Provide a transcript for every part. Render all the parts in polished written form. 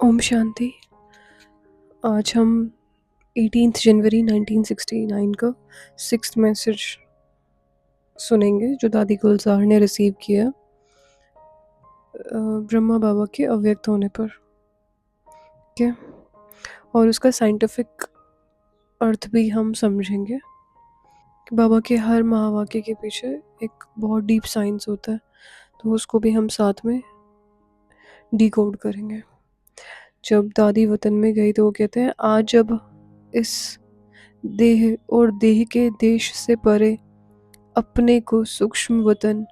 ओम शांति। आज हम 18 जनवरी 1969 का 6th मैसेज सुनेंगे जो दादी गुलजार ने रिसीव किया ब्रह्मा बाबा के अव्यक्त होने पर। ठीक है, और उसका साइंटिफिक अर्थ भी हम समझेंगे कि बाबा के हर महावाक्य के पीछे एक बहुत डीप साइंस होता है, तो उसको भी हम साथ में डिकोड करेंगे। जब दादी वतन में गई तो वो कहते हैं, आज जब इस देह और देह के देश से परे अपने को सूक्ष्म वतन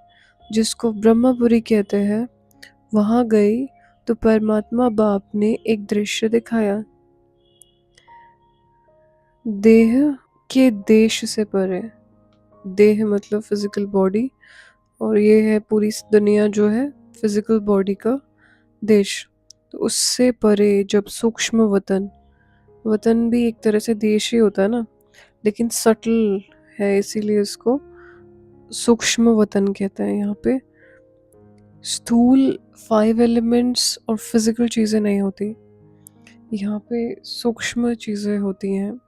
जिसको ब्रह्मपुरी कहते हैं वहां गई तो परमात्मा बाप ने एक दृश्य दिखाया। देह के देश से परे, देह मतलब फिजिकल बॉडी, और ये है पूरी दुनिया जो है फिजिकल बॉडी का देश। तो उससे परे जब सूक्ष्म वतन, वतन भी एक तरह से देश ही होता है ना, लेकिन सटल है इसीलिए इसको सूक्ष्म वतन कहते हैं। यहाँ पे स्थूल 5 एलिमेंट्स और फिजिकल चीज़ें नहीं होती, यहाँ पे सूक्ष्म चीज़ें होती हैं।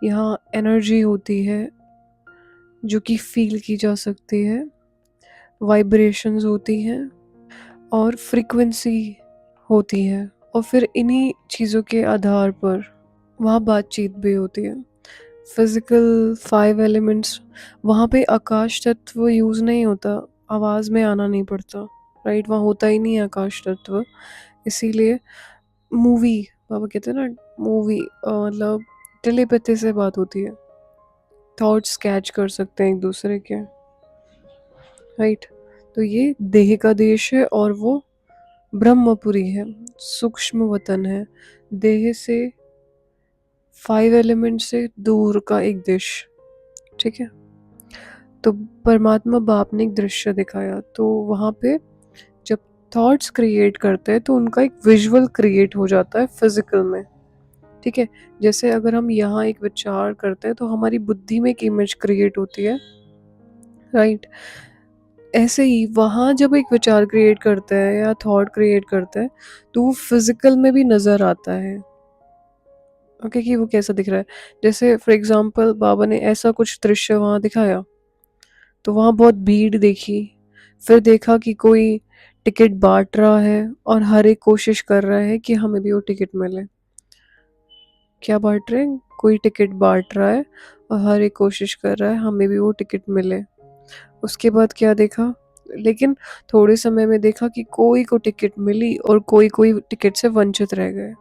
यहाँ एनर्जी होती है जो कि फील की जा सकती है, वाइब्रेशंस होती हैं और फ्रीक्वेंसी होती है, और फिर इन्हीं चीज़ों के आधार पर वहाँ बातचीत भी होती है। फिजिकल 5 एलिमेंट्स, वहाँ पे आकाश तत्व यूज़ नहीं होता, आवाज़ में आना नहीं पड़ता, राइट? वहाँ होता ही नहीं है आकाश तत्व, इसीलिए मूवी, बाबा कहते हैं ना मूवी, मतलब टेलीपैथी से बात होती है, थॉट्स कैच कर सकते हैं एक दूसरे के, राइट? तो ये देह का देश है और वो ब्रह्मपुरी है, सूक्ष्म वतन है, देह से 5 एलिमेंट से दूर का एक देश। ठीक है, तो परमात्मा बाप ने एक दृश्य दिखाया, तो वहाँ पे जब थॉट्स क्रिएट करते हैं तो उनका एक विजुअल क्रिएट हो जाता है फिजिकल में। ठीक है, जैसे अगर हम यहाँ एक विचार करते हैं तो हमारी बुद्धि में एक इमेज क्रिएट होती है, राइट? ऐसे ही वहाँ जब एक विचार क्रिएट करता है या थॉट क्रिएट करता है तो वो फिजिकल में भी नज़र आता है। ओके, कि वो कैसा दिख रहा है। जैसे फॉर एग्जांपल बाबा ने ऐसा कुछ दृश्य वहाँ दिखाया, तो वहाँ बहुत भीड़ देखी, फिर देखा कि कोई टिकट बांट रहा है और हर एक कोशिश कर रहा है कि हमें भी वो टिकट मिले। क्या बांट रहे हैं? कोई टिकट बांट रहा है और हर एक कोशिश कर रहा है हमें भी वो टिकट मिले। उसके बाद क्या देखा, लेकिन थोड़े समय में देखा कि कोई को टिकट मिली और कोई कोई टिकट से वंचित रह गए।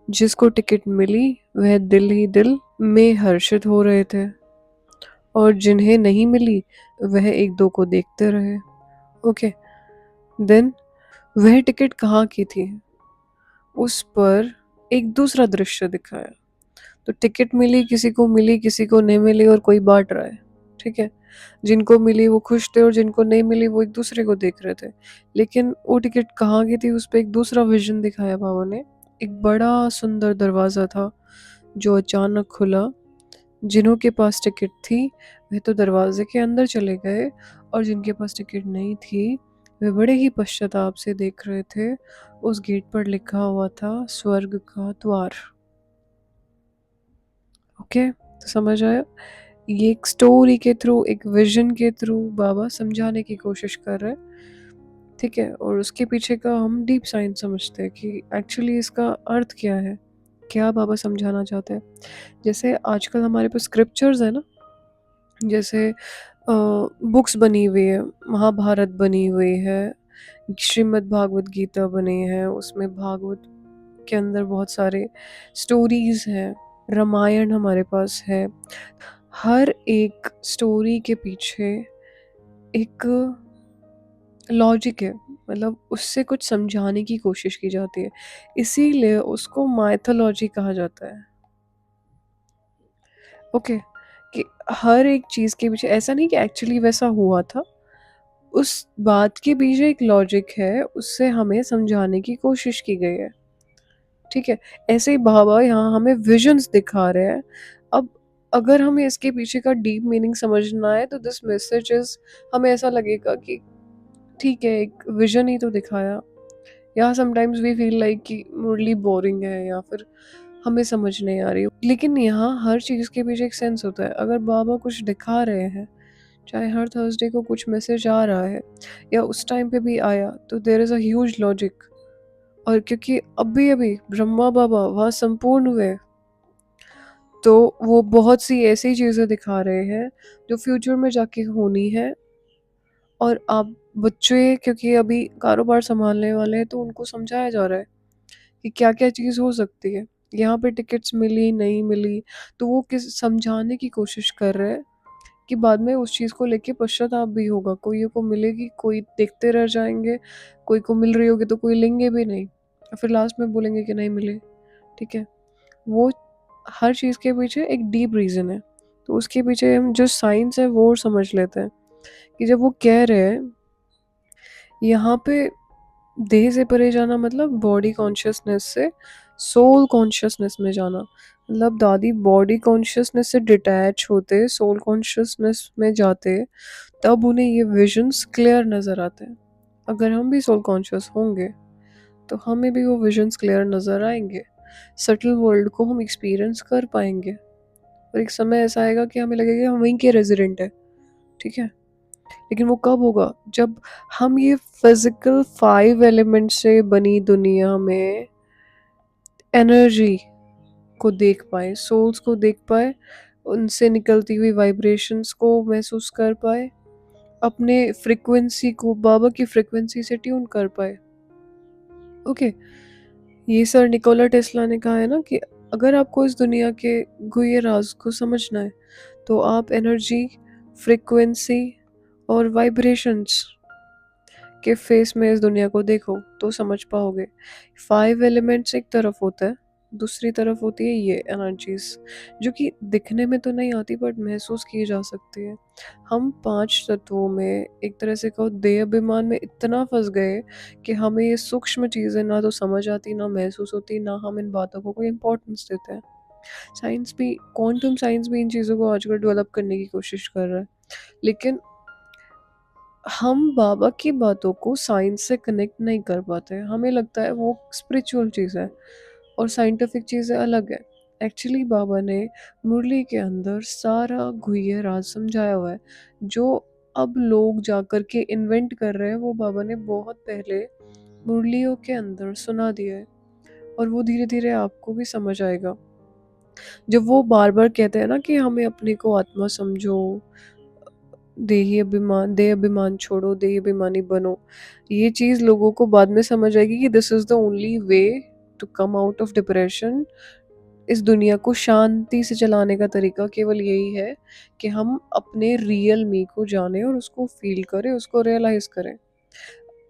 जिसको टिकट मिली वह दिल ही दिल में हर्षित हो रहे थे, और जिन्हें नहीं मिली वह एक दो को देखते रहे। ओके, देन वह टिकट कहाँ की थी, उस पर एक दूसरा दृश्य दिखाया। तो टिकट मिली, किसी को मिली, किसी को नहीं मिली, और कोई बांट रहा है। ठीक है, जिनको मिली वो खुश थे और जिनको नहीं मिली वो एक दूसरे को देख रहे थे। लेकिन वो टिकट कहाँ की थी, उस पर एक दूसरा विजन दिखाया बाबा ने। एक बड़ा सुंदर दरवाज़ा था जो अचानक खुला। जिन्हों के पास टिकट थी वह तो दरवाजे के अंदर चले गए, और जिनके पास टिकट नहीं थी वे बड़े ही पश्चाताप से देख रहे थे। उस गेट पर लिखा हुआ था स्वर्ग का द्वार। ओके, तो समझ आया? ये एक स्टोरी के थ्रू, एक विजन के थ्रू बाबा समझाने की कोशिश कर रहे हैं। ठीक है, और उसके पीछे का हम डीप साइंस समझते हैं कि एक्चुअली इसका अर्थ क्या है, क्या बाबा समझाना चाहते हैं। जैसे आजकल हमारे पास स्क्रिप्चर्स है ना, जैसे बुक्स बनी हुई है, महाभारत बनी हुई है, श्रीमद् भागवत गीता बनी है, उसमें भागवत के अंदर बहुत सारे स्टोरीज हैं, रामायण हमारे पास है। हर एक स्टोरी के पीछे एक लॉजिक है, मतलब उससे कुछ समझाने की कोशिश की जाती है, इसीलिए उसको माइथोलॉजी कहा जाता है। ओके, कि हर एक चीज़ के पीछे ऐसा नहीं कि एक्चुअली वैसा हुआ था, उस बात के पीछे एक लॉजिक है, उससे हमें समझाने की कोशिश की गई है। ठीक है, ऐसे ही बाबा यहाँ हमें विजन्स दिखा रहे हैं। अब अगर हमें इसके पीछे का डीप मीनिंग समझना है तो दिस मैसेज इज, हमें ऐसा लगेगा कि ठीक है एक विजन ही तो दिखाया, या समटाइम्स वी फील लाइक कि मुरली बोरिंग है या फिर हमें समझ नहीं आ रही। लेकिन यहाँ हर चीज़ के पीछे एक सेंस होता है। अगर बाबा कुछ दिखा रहे हैं, चाहे हर थर्सडे को कुछ मैसेज आ रहा है या उस टाइम पे भी आया, तो there is a huge logic. और क्योंकि अभी अभी ब्रह्मा बाबा वहाँ संपूर्ण हुए, तो वो बहुत सी ऐसी चीज़ें दिखा रहे हैं जो फ्यूचर में जाके होनी है। और आप बच्चे क्योंकि अभी कारोबार संभालने वाले हैं, तो उनको समझाया जा रहा है कि क्या क्या चीज़ हो सकती है। यहाँ पे टिकट्स मिली नहीं मिली, तो वो किस समझाने की कोशिश कर रहे हैं कि बाद में उस चीज़ को लेके पश्चाताप भी होगा। कोई को मिलेगी, कोई देखते रह जाएंगे, कोई को मिल रही होगी तो कोई लेंगे भी नहीं, और फिर लास्ट में बोलेंगे कि नहीं मिले। ठीक है, वो हर चीज़ के पीछे एक डीप रीज़न है। तो उसके पीछे हम जो साइंस है वो समझ लेते हैं कि जब वो कह रहे हैं यहाँ पे देह से परे जाना, मतलब बॉडी कॉन्शियसनेस से सोल कॉन्शियसनेस में जाना। मतलब दादी बॉडी कॉन्शियसनेस से डिटैच होते सोल कॉन्शियसनेस में जाते, तब उन्हें ये विजन्स क्लियर नज़र आते हैं। अगर हम भी सोल कॉन्शियस होंगे तो हमें भी वो विजन्स क्लियर नज़र आएंगे, सटल वर्ल्ड को हम एक्सपीरियंस कर पाएंगे। और एक समय ऐसा आएगा कि हमें लगेगा हम वहीं के रेजिडेंट है। ठीक है, लेकिन वो कब होगा? जब हम ये फिजिकल 5 एलिमेंट से बनी दुनिया में एनर्जी को देख पाए, सोल्स को देख पाए, उनसे निकलती हुई वाइब्रेशंस को महसूस कर पाए, अपने फ्रिक्वेंसी को बाबा की फ्रिक्वेंसी से ट्यून कर पाए। ओके, ये सर निकोला टेस्ला ने कहा है ना कि अगर आपको इस दुनिया के गुह्य राज को समझना है, तो आप एनर्जी, फ्रिक्वेंसी और वाइब्रेशंस के फेस में इस दुनिया को देखो तो समझ पाओगे। 5 एलिमेंट्स एक तरफ होता है, दूसरी तरफ होती है ये एनर्जीज, जो कि दिखने में तो नहीं आती बट महसूस की जा सकती है। हम 5 तत्वों में एक तरह से कहो देह अभिमान में इतना फंस गए कि हमें ये सूक्ष्म चीज़ें ना तो समझ आती, ना महसूस होती, ना हम इन बातों को कोई इम्पोर्टेंस देते हैं। साइंस भी, क्वांटम साइंस भी इन चीज़ों को आजकल डेवलप करने की कोशिश कर रहा है, लेकिन हम बाबा की बातों को साइंस से कनेक्ट नहीं कर पाते। हमें लगता है वो स्पिरिचुअल चीज़ है और साइंटिफिक चीज़ें अलग है। एक्चुअली बाबा ने मुरली के अंदर सारा गुह्य राज समझाया हुआ है। जो अब लोग जाकर के इन्वेंट कर रहे हैं, वो बाबा ने बहुत पहले मुरलियों के अंदर सुना दिया है। और वो धीरे धीरे आपको भी समझ आएगा। जब वो बार बार कहते हैं ना कि हमें अपने को आत्मा समझो, देह अभिमान छोड़ो, देह अभिमानी बनो, ये चीज़ लोगों को बाद में समझ आएगी कि this is the only way to come out of depression. इस दुनिया को शांति से चलाने का तरीका केवल यही है कि हम अपने रियल मी को जाने और उसको फील करें, उसको रियलाइज करें।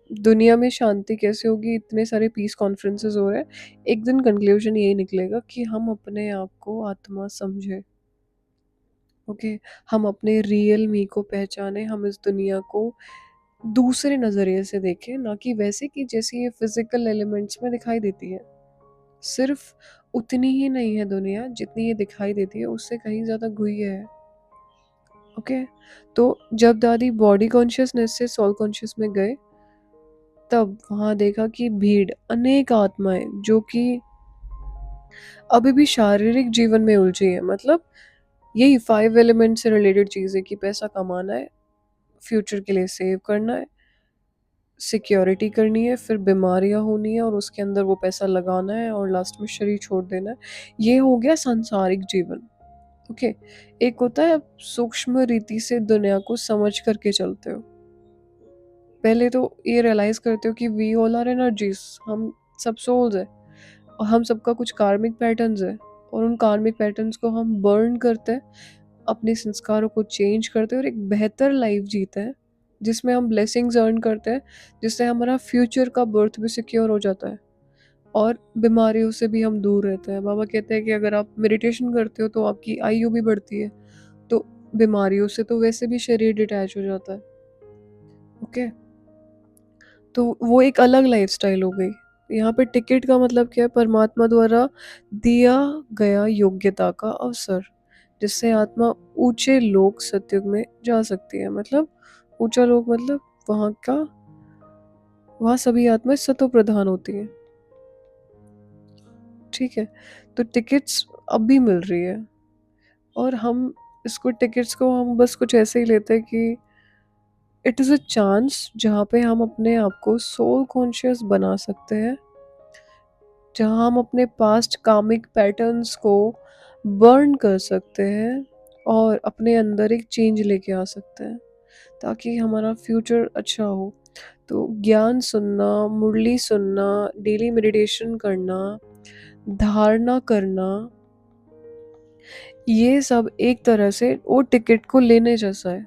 दुनिया में शांति कैसे होगी? इतने सारे पीस कॉन्फ्रेंसेस हो रहे हैं, एक दिन कंक्लूजन यही निकलेगा कि हम अपने आप को आत्मा समझे। ओके, हम अपने रियल मी को पहचाने, हम इस दुनिया को दूसरे नज़रिए से देखें, ना कि वैसे कि जैसे ये फिजिकल एलिमेंट्स में दिखाई देती है। सिर्फ उतनी ही नहीं है दुनिया जितनी ये दिखाई देती है, उससे कहीं ज़्यादा गुह्य है। ओके, तो जब दादी बॉडी कॉन्शियसनेस से सोल कॉन्शियस में गए, तब वहाँ देखा कि भीड़ अनेक आत्माएं जो कि अभी भी शारीरिक जीवन में उलझी है। मतलब यही 5 एलिमेंट से रिलेटेड चीज़ है कि पैसा कमाना है, फ्यूचर के लिए सेव करना है, सिक्योरिटी करनी है, फिर बीमारियां होनी है और उसके अंदर वो पैसा लगाना है और लास्ट में शरीर छोड़ देना है। ये हो गया सांसारिक जीवन। ओके, एक होता है आप सूक्ष्म रीति से दुनिया को समझ करके चलते हो। पहले तो ये रियलाइज करते हो कि वी ऑल आर एनर्जीज, हम सब सोल्स है और हम सबका कुछ कार्मिक पैटर्न्स है, और उन कार्मिक पैटर्न्स को हम बर्न करते हैं, अपने संस्कारों को चेंज करते हैं और एक बेहतर लाइफ जीते हैं जिसमें हम ब्लेसिंग्स अर्न करते हैं, जिससे हमारा फ्यूचर का बर्थ भी सिक्योर हो जाता है और बीमारियों से भी हम दूर रहते हैं। बाबा कहते हैं कि अगर आप मेडिटेशन करते हो तो आपकी आयु भी बढ़ती है, तो बीमारियों से तो वैसे भी शरीर डिटैच हो जाता है। ओके, तो वो एक अलग लाइफस्टाइल हो गई। यहाँ पे टिकट का मतलब क्या है? परमात्मा द्वारा दिया गया योग्यता का अवसर, जिससे आत्मा ऊंचे लोक सतयुग में जा सकती है। मतलब ऊंचा लोक मतलब वहाँ का वहाँ सभी आत्माएँ सतो प्रधान होती हैं, ठीक है? तो टिकट्स अब भी मिल रही है और हम इसको टिकट्स को हम बस कुछ ऐसे ही लेते हैं कि इट इज़ अ चांस जहाँ पे हम अपने आप को सोल कॉन्शियस बना सकते हैं, जहाँ हम अपने पास्ट कामिक पैटर्न्स को बर्न कर सकते हैं और अपने अंदर एक चेंज लेके आ सकते हैं, ताकि हमारा फ्यूचर अच्छा हो। तो ज्ञान सुनना, मुरली सुनना, डेली मेडिटेशन करना, धारणा करना, ये सब एक तरह से वो टिकट को लेने जैसा है,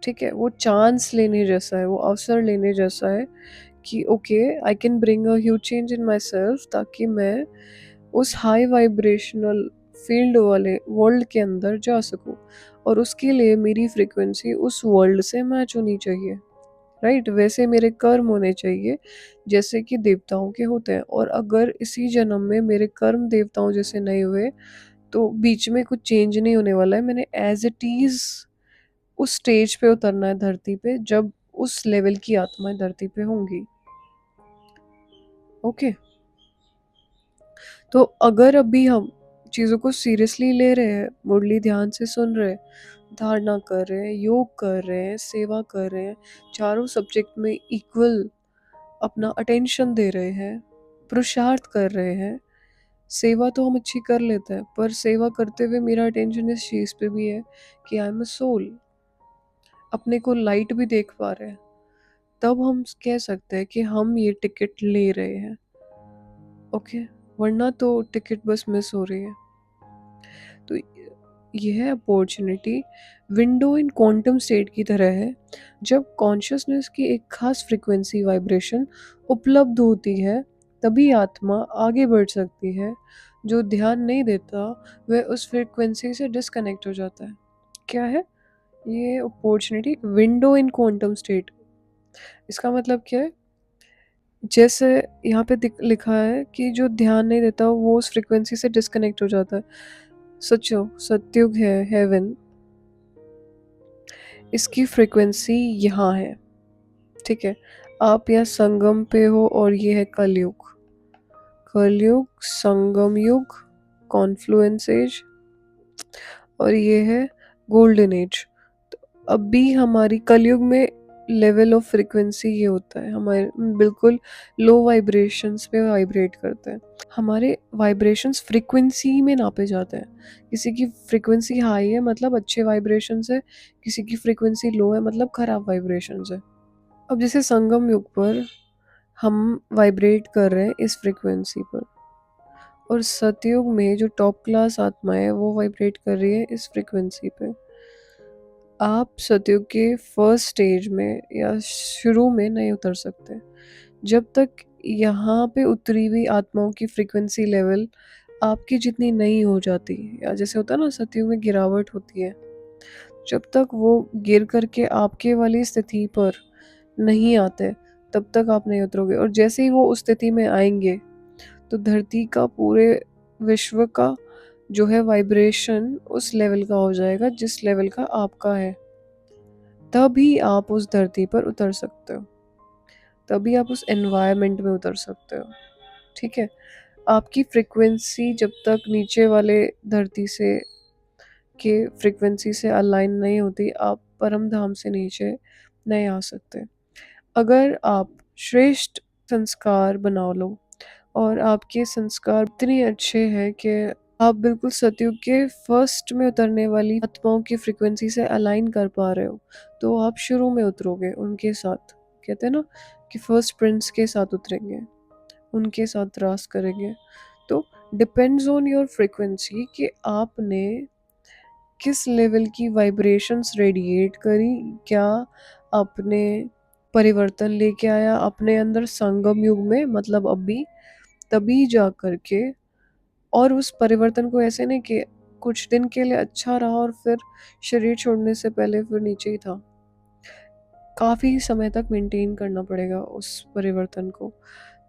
ठीक है? वो चांस लेने जैसा है, वो अवसर लेने जैसा है कि okay, I can bring a huge change in my self, ताकि मैं उस हाई वाइब्रेशनल फील्ड वाले वर्ल्ड के अंदर जा सकूं, और उसके लिए मेरी फ्रीक्वेंसी उस वर्ल्ड से मैच होनी चाहिए, राइट? वैसे मेरे कर्म होने चाहिए जैसे कि देवताओं के होते हैं, और अगर इसी जन्म में मेरे कर्म देवताओं जैसे नहीं हुए तो बीच में कुछ चेंज नहीं होने वाला है। मैंने एज इट इज़ उस स्टेज पे उतरना है धरती पे, जब उस लेवल की आत्माएं धरती पे होंगी। ओके, तो अगर अभी हम चीज़ों को सीरियसली ले रहे हैं, मुरली ध्यान से सुन रहे हैं, धारणा कर रहे हैं, योग कर रहे हैं, सेवा कर रहे हैं, चारों सब्जेक्ट में इक्वल अपना अटेंशन दे रहे हैं, पुरुषार्थ कर रहे हैं, सेवा तो हम अच्छी कर लेते हैं, पर सेवा करते हुए मेरा अटेंशन इस चीज़ पे भी है कि आई एम अ सोल, अपने को लाइट भी देख पा रहे हैं, तब हम कह सकते हैं कि हम ये टिकट ले रहे हैं। ओके, वरना तो टिकट बस मिस हो रही है। तो यह opportunity window in quantum state की तरह है। जब कॉन्शियसनेस की एक खास फ्रीक्वेंसी वाइब्रेशन उपलब्ध होती है, तभी आत्मा आगे बढ़ सकती है। जो ध्यान नहीं देता वह उस फ्रीक्वेंसी से डिस्कनेक्ट हो जाता है। क्या है ये opportunity? Window in quantum state. इसका मतलब क्या है? जैसे यहाँ पे लिखा है कि जो ध्यान नहीं देता वो उस फ्रीक्वेंसी से डिस्कनेक्ट हो जाता है। सचो सत्युग है, हेवन, इसकी फ्रीक्वेंसी यहाँ है, ठीक है? आप यहाँ संगम पे हो और ये है कलयुग। कलयुग, संगम युग, कॉन्फ्लुएंस एज, और ये है गोल्डन एज। तो अभी हमारी कलयुग में लेवल ऑफ फ्रीक्वेंसी ये होता है, हमारे बिल्कुल लो वाइब्रेशंस पे वाइब्रेट करते हैं। हमारे वाइब्रेशंस फ्रीक्वेंसी में नापे जाते हैं। किसी की फ्रीक्वेंसी हाई है मतलब अच्छे वाइब्रेशंस है, किसी की फ्रीक्वेंसी लो है मतलब खराब वाइब्रेशंस है। अब जैसे संगम युग पर हम वाइब्रेट कर रहे हैं इस फ्रीक्वेंसी पर, और सतयुग में जो टॉप क्लास आत्मा है वो वाइब्रेट कर रही है इस फ्रीक्वेंसी पे। आप सतयुग के फर्स्ट स्टेज में या शुरू में नहीं उतर सकते जब तक यहाँ पे उतरी हुई आत्माओं की फ्रीक्वेंसी लेवल आपकी जितनी नहीं हो जाती, या जैसे होता है ना सतयुग में गिरावट होती है, जब तक वो गिर करके आपके वाली स्थिति पर नहीं आते तब तक आप नहीं उतरोगे। और जैसे ही वो उस स्थिति में आएंगे तो धरती का पूरे विश्व का जो है वाइब्रेशन उस लेवल का हो जाएगा जिस लेवल का आपका है। तभी आप उस धरती पर उतर सकते हो, तभी आप उस एनवायरनमेंट में उतर सकते हो, ठीक है? आपकी फ्रीक्वेंसी जब तक नीचे वाले धरती से के फ्रीक्वेंसी से अलाइन नहीं होती, आप परम धाम से नीचे नहीं आ सकते। अगर आप श्रेष्ठ संस्कार बना लो और आपके संस्कार इतने अच्छे हैं कि आप बिल्कुल सतयुग के फर्स्ट में उतरने वाली आत्माओं की फ्रीक्वेंसी से अलाइन कर पा रहे हो, तो आप शुरू में उतरोगे उनके साथ। कहते हैं ना कि फर्स्ट प्रिंस के साथ उतरेंगे, उनके साथ रास करेंगे। तो डिपेंड्स ऑन योर फ्रीक्वेंसी कि आपने किस लेवल की वाइब्रेशंस रेडिएट करी, क्या आपने परिवर्तन लेके आया अपने अंदर संगम युग में, मतलब अभी, तभी जा कर के। और उस परिवर्तन को ऐसे नहीं कि कुछ दिन के लिए अच्छा रहा और फिर शरीर छोड़ने से पहले फिर नीचे ही था, काफ़ी समय तक मेंटेन करना पड़ेगा उस परिवर्तन को,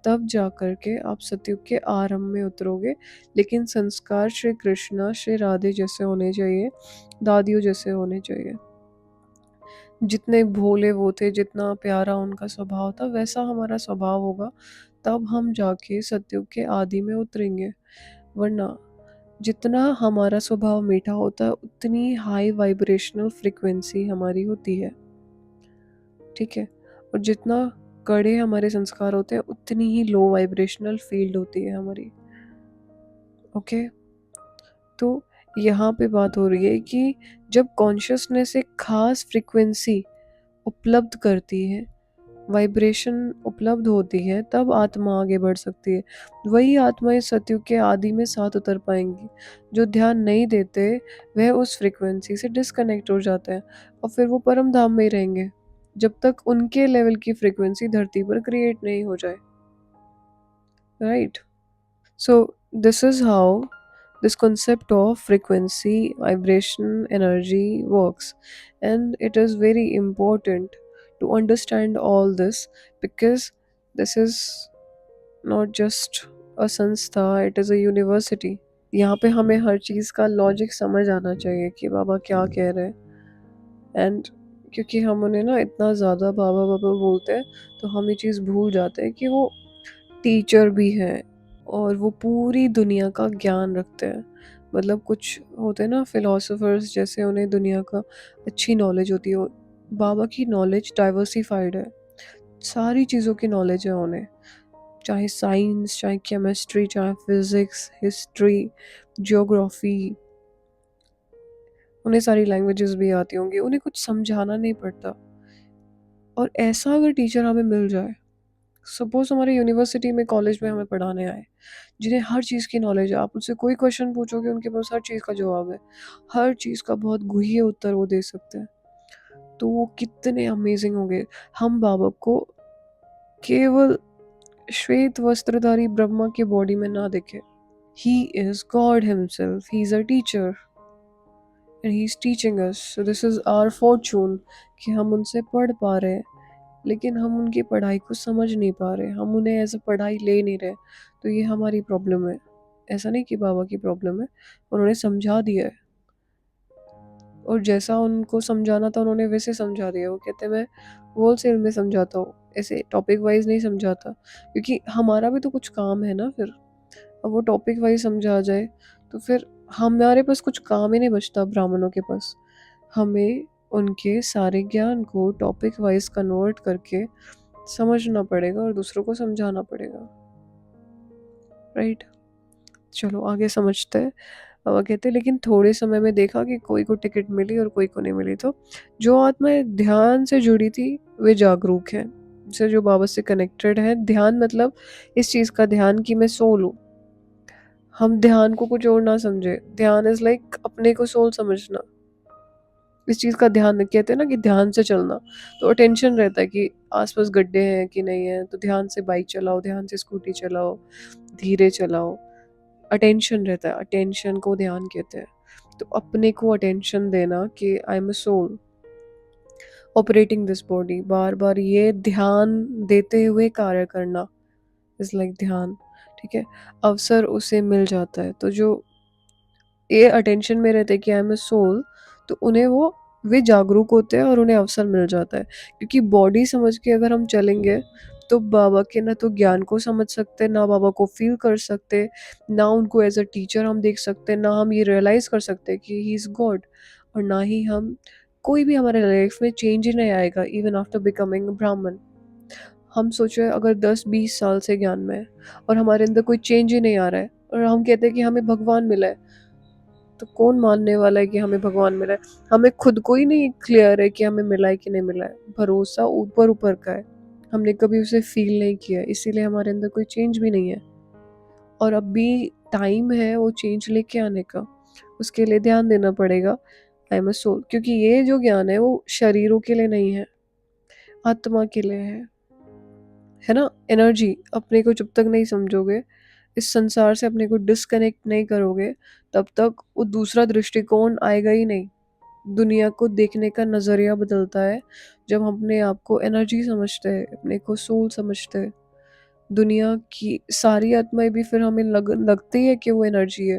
तब जा कर के आप सतयुग के आरंभ में उतरोगे। लेकिन संस्कार श्री कृष्णा श्री राधे जैसे होने चाहिए, दादियों जैसे होने चाहिए, जितने भोले वो थे, जितना प्यारा उनका स्वभाव था, वैसा हमारा स्वभाव होगा, तब हम जाके सतयुग के आदि में उतरेंगे। वरना जितना हमारा स्वभाव मीठा होता है, उतनी हाई वाइब्रेशनल फ्रीक्वेंसी हमारी होती है, ठीक है? और जितना कड़े हमारे संस्कार होते हैं, उतनी ही लो वाइब्रेशनल फील्ड होती है हमारी, ओके? तो यहाँ पे बात हो रही है कि जब कॉन्शियसनेस एक खास फ्रीक्वेंसी उपलब्ध करती है, वाइब्रेशन उपलब्ध होती है, तब आत्मा आगे बढ़ सकती है। वही आत्माएं सतयुग के आदि में साथ उतर पाएंगी। जो ध्यान नहीं देते, वह उस फ्रीक्वेंसी से डिस्कनेक्ट हो जाते हैं और फिर वो परम धाम में ही रहेंगे, जब तक उनके लेवल की फ्रीक्वेंसी धरती पर क्रिएट नहीं हो जाए, right? So, this is how this concept of frequency, vibration, energy works. And it is very important to understand all this because this is not just a संस्था, it is a university. यहाँ पे हमें हर चीज़ का logic समझ आना चाहिए कि बाबा क्या कह रहे हैं। एंड क्योंकि हम उन्हें ना इतना ज़्यादा बाबा बाबा बोलते हैं, तो हम ये चीज़ भूल जाते हैं कि वो टीचर भी हैं और वो पूरी दुनिया का ज्ञान रखते हैं। मतलब कुछ होते हैं ना फिलोसोफर्स, जैसे उन्हें दुनिया का अच्छी नॉलेज होती है, बाबा की नॉलेज डाइवर्सिफाइड है, सारी चीज़ों की नॉलेज है उन्हें, चाहे साइंस, चाहे केमिस्ट्री, चाहे फिज़िक्स, हिस्ट्री, ज्योग्राफी, उन्हें सारी लैंग्वेजेस भी आती होंगी, उन्हें कुछ समझाना नहीं पड़ता। और ऐसा अगर टीचर हमें मिल जाए, सपोज़ हमारे यूनिवर्सिटी में, कॉलेज में हमें पढ़ाने आए, जिन्हें हर चीज़ की नॉलेज है, आप उनसे कोई क्वेश्चन पूछोगे उनके पास हर चीज़ का जवाब है, हर चीज़ का बहुत गुह्य उत्तर वो दे सकते हैं, तो वो कितने अमेजिंग होंगे। हम बाबा को केवल श्वेत वस्त्रधारी ब्रह्मा की बॉडी में ना देखें। He is God himself, he is a teacher and he is teaching us, so this is our fortune कि हम उनसे पढ़ पा रहे हैं, लेकिन हम उनकी पढ़ाई को समझ नहीं पा रहे, हम उन्हें एज अ पढ़ाई ले नहीं रहे। तो ये हमारी प्रॉब्लम है, ऐसा नहीं कि बाबा की प्रॉब्लम है। उन्होंने समझा दिया है और जैसा उनको समझाना था उन्होंने वैसे समझा दिया। वो कहते हैं मैं होल सेल में समझाता हूँ, ऐसे टॉपिक वाइज नहीं समझाता, क्योंकि हमारा भी तो कुछ काम है ना फिर। अब वो टॉपिक वाइज समझा जाए तो फिर हमारे पास कुछ काम ही नहीं बचता ब्राह्मणों के पास। हमें उनके सारे ज्ञान को टॉपिक वाइज कन्वर्ट करके समझना पड़ेगा और दूसरों को समझाना पड़ेगा, राइट? चलो आगे समझते हैं। कहते हैं लेकिन थोड़े समय में देखा कि कोई को टिकट मिली और कोई को नहीं मिली। तो जो आत्माएं ध्यान से जुड़ी थी वे जागरूक हैं, जैसे जो बाबा से कनेक्टेड है। ध्यान मतलब इस चीज़ का ध्यान कि मैं सोल हूँ। हम ध्यान को कुछ और ना समझे, ध्यान इज लाइक अपने को सोल समझना। इस चीज़ का ध्यान कहते हैं ना कि ध्यान से चलना, तो अटेंशन रहता है कि आसपास गड्ढे हैं कि नहीं है, तो ध्यान से बाइक चलाओ, ध्यान से स्कूटी चलाओ, धीरे चलाओ। अटेंशन रहता है, अटेंशन को ध्यान कहते हैं। तो अपने को अटेंशन देना कि I am a soul operating this body, बार बार ये ध्यान देते हुए कार्य करना इज लाइक ध्यान, ठीक है? अवसर उसे मिल जाता है, तो जो ये अटेंशन में रहते हैं कि आई एम अ सोल, तो उन्हें वो वे जागरूक होते हैं और उन्हें अवसर मिल जाता है। क्योंकि बॉडी समझ के अगर हम चलेंगे तो बाबा के ना तो ज्ञान को समझ सकते, ना बाबा को फील कर सकते, ना उनको एज अ टीचर हम देख सकते, ना हम ये रियलाइज़ कर सकते कि ही इज़ गॉड, और ना ही हम कोई भी हमारे लाइफ में चेंज ही नहीं आएगा इवन आफ्टर बिकमिंग ब्राह्मण। हम सोचो अगर 10-20 साल से ज्ञान में है और हमारे अंदर कोई चेंज ही नहीं आ रहा है और हम कहते हैं कि हमें भगवान मिला है, तो कौन मानने वाला है कि हमें भगवान मिला है? हमें खुद को ही नहीं क्लियर है कि हमें मिला है कि नहीं मिला है। भरोसा ऊपर ऊपर का है, हमने कभी उसे फील नहीं किया, इसीलिए हमारे अंदर कोई चेंज भी नहीं है। और अब भी टाइम है वो चेंज लेके आने का, उसके लिए ध्यान देना पड़ेगा। आई एम अ सोल, क्योंकि ये जो ज्ञान है वो शरीरों के लिए नहीं है, आत्मा के लिए है ना? एनर्जी अपने को जब तक नहीं समझोगे, इस संसार से अपने को डिस्कनेक्ट नहीं करोगे, तब तक वो दूसरा दृष्टिकोण आएगा ही नहीं। दुनिया को देखने का नज़रिया बदलता है जब हम अपने आप को एनर्जी समझते हैं, अपने को सोल समझते हैं। दुनिया की सारी आत्माएं भी फिर हमें लगती है कि वो एनर्जी है,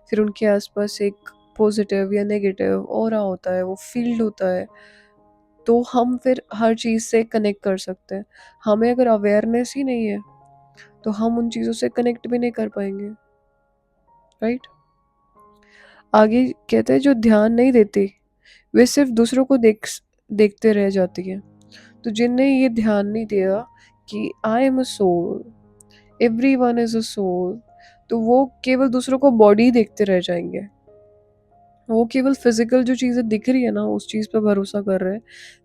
फिर उनके आसपास एक पॉजिटिव या नेगेटिव ऑरा होता है, वो फील्ड होता है, तो हम फिर हर चीज़ से कनेक्ट कर सकते हैं। हमें अगर अवेयरनेस ही नहीं है तो हम उन चीज़ों से कनेक्ट भी नहीं कर पाएंगे, राइट। आगे कहते हैं जो ध्यान नहीं देती वे सिर्फ दूसरों को देखते रह जाती है। तो जिनने ये ध्यान नहीं दिया कि I am a soul, every one is a soul, तो वो केवल दूसरों को बॉडी देखते रह जाएंगे। वो केवल फिजिकल जो चीज़ें दिख रही है ना उस चीज़ पे भरोसा कर रहे हैं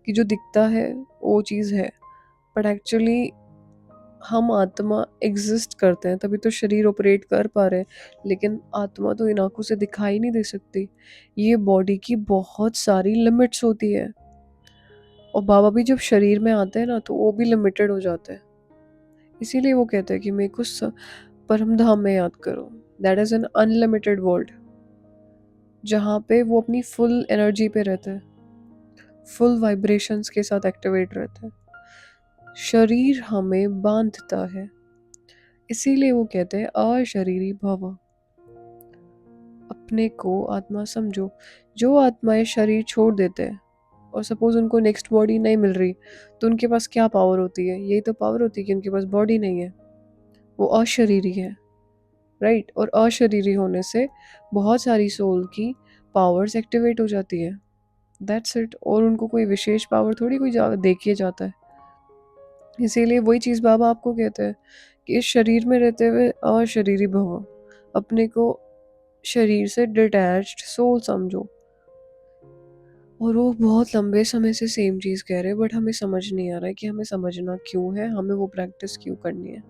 कि जो दिखता है वो चीज़ है। बट एक्चुअली हम आत्मा एग्जिस्ट करते हैं तभी तो शरीर ऑपरेट कर पा रहे हैं, लेकिन आत्मा तो इन आंखों से दिखाई नहीं दे सकती। ये बॉडी की बहुत सारी लिमिट्स होती है, और बाबा भी जब शरीर में आते हैं ना तो वो भी लिमिटेड हो जाते हैं। इसीलिए वो कहते हैं कि मेरे को परम धाम में याद करो। That is an unlimited world जहाँ पे वो अपनी फुल एनर्जी पे रहते हैं, फुल वाइब्रेशंस के साथ एक्टिवेट रहते हैं। शरीर हमें बांधता है, इसीलिए वो कहते हैं अशरीरी भव। अपने को आत्मा समझो। जो आत्माएं शरीर छोड़ देते हैं और सपोज उनको नेक्स्ट बॉडी नहीं मिल रही, तो उनके पास क्या पावर होती है? यही तो पावर होती है कि उनके पास बॉडी नहीं है, वो अशरीरी है, राइट। और अशरीरी होने से बहुत सारी सोल की पावर्स एक्टिवेट हो जाती है, दैट्स इट। और उनको कोई विशेष पावर थोड़ी कोई देखिए जाता है। इसीलिए वही चीज़ बाबा आपको कहते हैं कि इस शरीर में रहते हुए अशरीरी भव, अपने को शरीर से डिटैच्ड सोल समझो। और वो बहुत लंबे समय से सेम चीज़ कह रहे हैं, बट हमें समझ नहीं आ रहा है कि हमें समझना क्यों है, हमें वो प्रैक्टिस क्यों करनी है।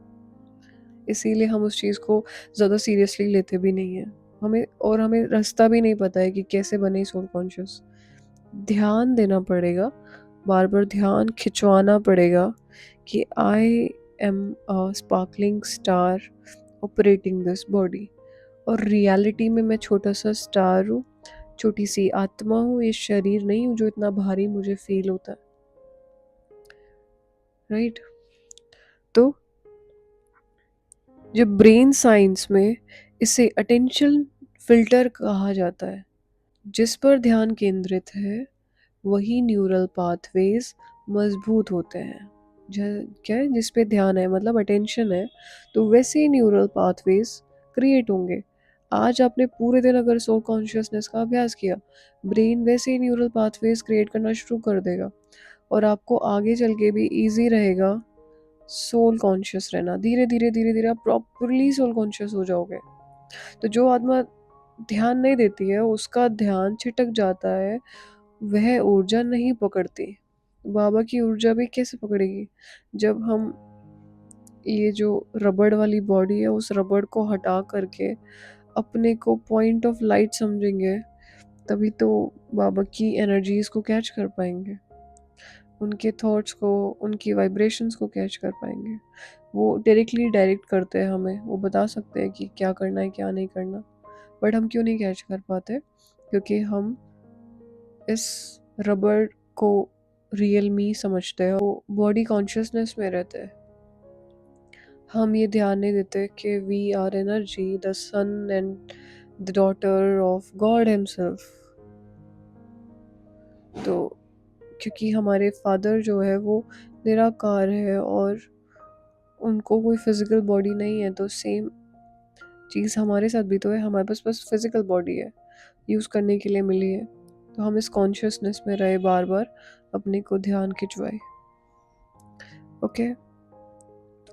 इसीलिए हम उस चीज़ को ज़्यादा सीरियसली लेते भी नहीं हैं। हमें रास्ता भी नहीं पता है कि कैसे बने सोल कॉन्शियस। ध्यान देना पड़ेगा, बार बार ध्यान खिंचवाना पड़ेगा कि I am a sparkling star operating this body, और रियलिटी में मैं छोटा सा स्टार हूँ, छोटी सी आत्मा हूँ, ये शरीर नहीं हूँ जो इतना भारी मुझे फील होता है, राइट। तो जो ब्रेन साइंस में इसे अटेंशन फिल्टर कहा जाता है। जिस पर ध्यान केंद्रित है वही न्यूरल पाथवेज मजबूत होते हैं। क्या है? जिस पे ध्यान है मतलब अटेंशन है, तो वैसे ही न्यूरल पाथवेज क्रिएट होंगे। आज आपने पूरे दिन अगर सोल कॉन्शियसनेस का अभ्यास किया, ब्रेन वैसे ही न्यूरल पाथवेज क्रिएट करना शुरू कर देगा, और आपको आगे चल के भी इजी रहेगा सोल कॉन्शियस रहना। धीरे धीरे धीरे धीरे आप प्रॉपरली सोल कॉन्शियस हो जाओगे। तो जो आत्मा ध्यान नहीं देती है उसका ध्यान छिटक जाता है, वह ऊर्जा नहीं पकड़ती। बाबा की ऊर्जा भी कैसे पकड़ेगी? जब हम ये जो रबड़ वाली बॉडी है उस रबड़ को हटा करके अपने को पॉइंट ऑफ लाइट समझेंगे, तभी तो बाबा की एनर्जीज को कैच कर पाएंगे, उनके थॉट्स को, उनकी वाइब्रेशंस को कैच कर पाएंगे। वो डायरेक्ट करते हैं हमें, वो बता सकते हैं कि क्या करना है क्या नहीं करना। बट हम क्यों नहीं कैच कर पाते? क्योंकि हम इस रबड़ को रियल मी समझते हैं, वो बॉडी कॉन्शियसनेस में रहते हैं। हम ये ध्यान नहीं देते कि we are energy, the son and the daughter of God himself. तो क्योंकि हमारे फादर जो है वो निराकार है और उनको कोई फिजिकल बॉडी नहीं है, तो सेम चीज़ हमारे साथ भी तो है। हमारे पास बस फिजिकल बॉडी है, यूज़ करने के लिए मिली है। तो हम इस कॉन्शियसनेस में रहे, बार बार अपने को ध्यान खिंचवाए। ओके।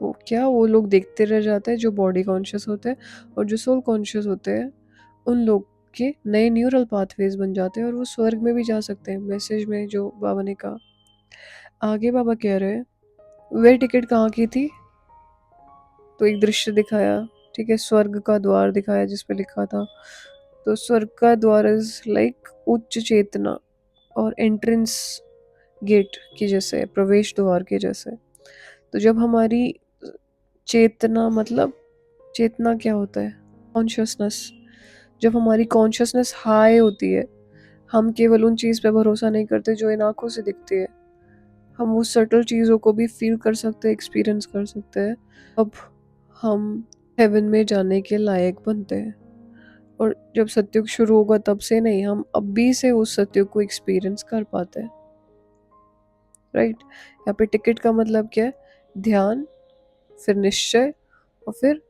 तो क्या वो लोग देखते रह जाते हैं जो बॉडी कॉन्शियस होते हैं, और जो सोल कॉन्शियस होते हैं उन लोग के नए न्यूरल पाथवेज बन जाते हैं और वो स्वर्ग में भी जा सकते हैं। मैसेज में जो बाबा ने कहा, आगे बाबा कह रहे हैं वे टिकट कहाँ की थी? तो एक दृश्य दिखाया, ठीक है, स्वर्ग का द्वार दिखाया जिस पे लिखा था। तो स्वर्ग का द्वार इज लाइक उच्च चेतना और एंट्रेंस गेट के जैसे, प्रवेश द्वार के जैसे। तो जब हमारी चेतना, मतलब चेतना क्या होता है? कॉन्शियसनेस। जब हमारी कॉन्शियसनेस हाई होती है, हम केवल उन चीज़ पे भरोसा नहीं करते जो इन आँखों से दिखती है, हम उस सटल चीज़ों को भी फील कर सकते हैं, एक्सपीरियंस कर सकते हैं। अब हम हेवन में जाने के लायक बनते हैं। और जब सत्युग शुरू होगा तब से नहीं, हम अभी से उस सत्युग को एक्सपीरियंस कर पाते हैं। राइट। यहाँ पे टिकट का मतलब क्या है? ध्यान, फिर निश्चय, और फिर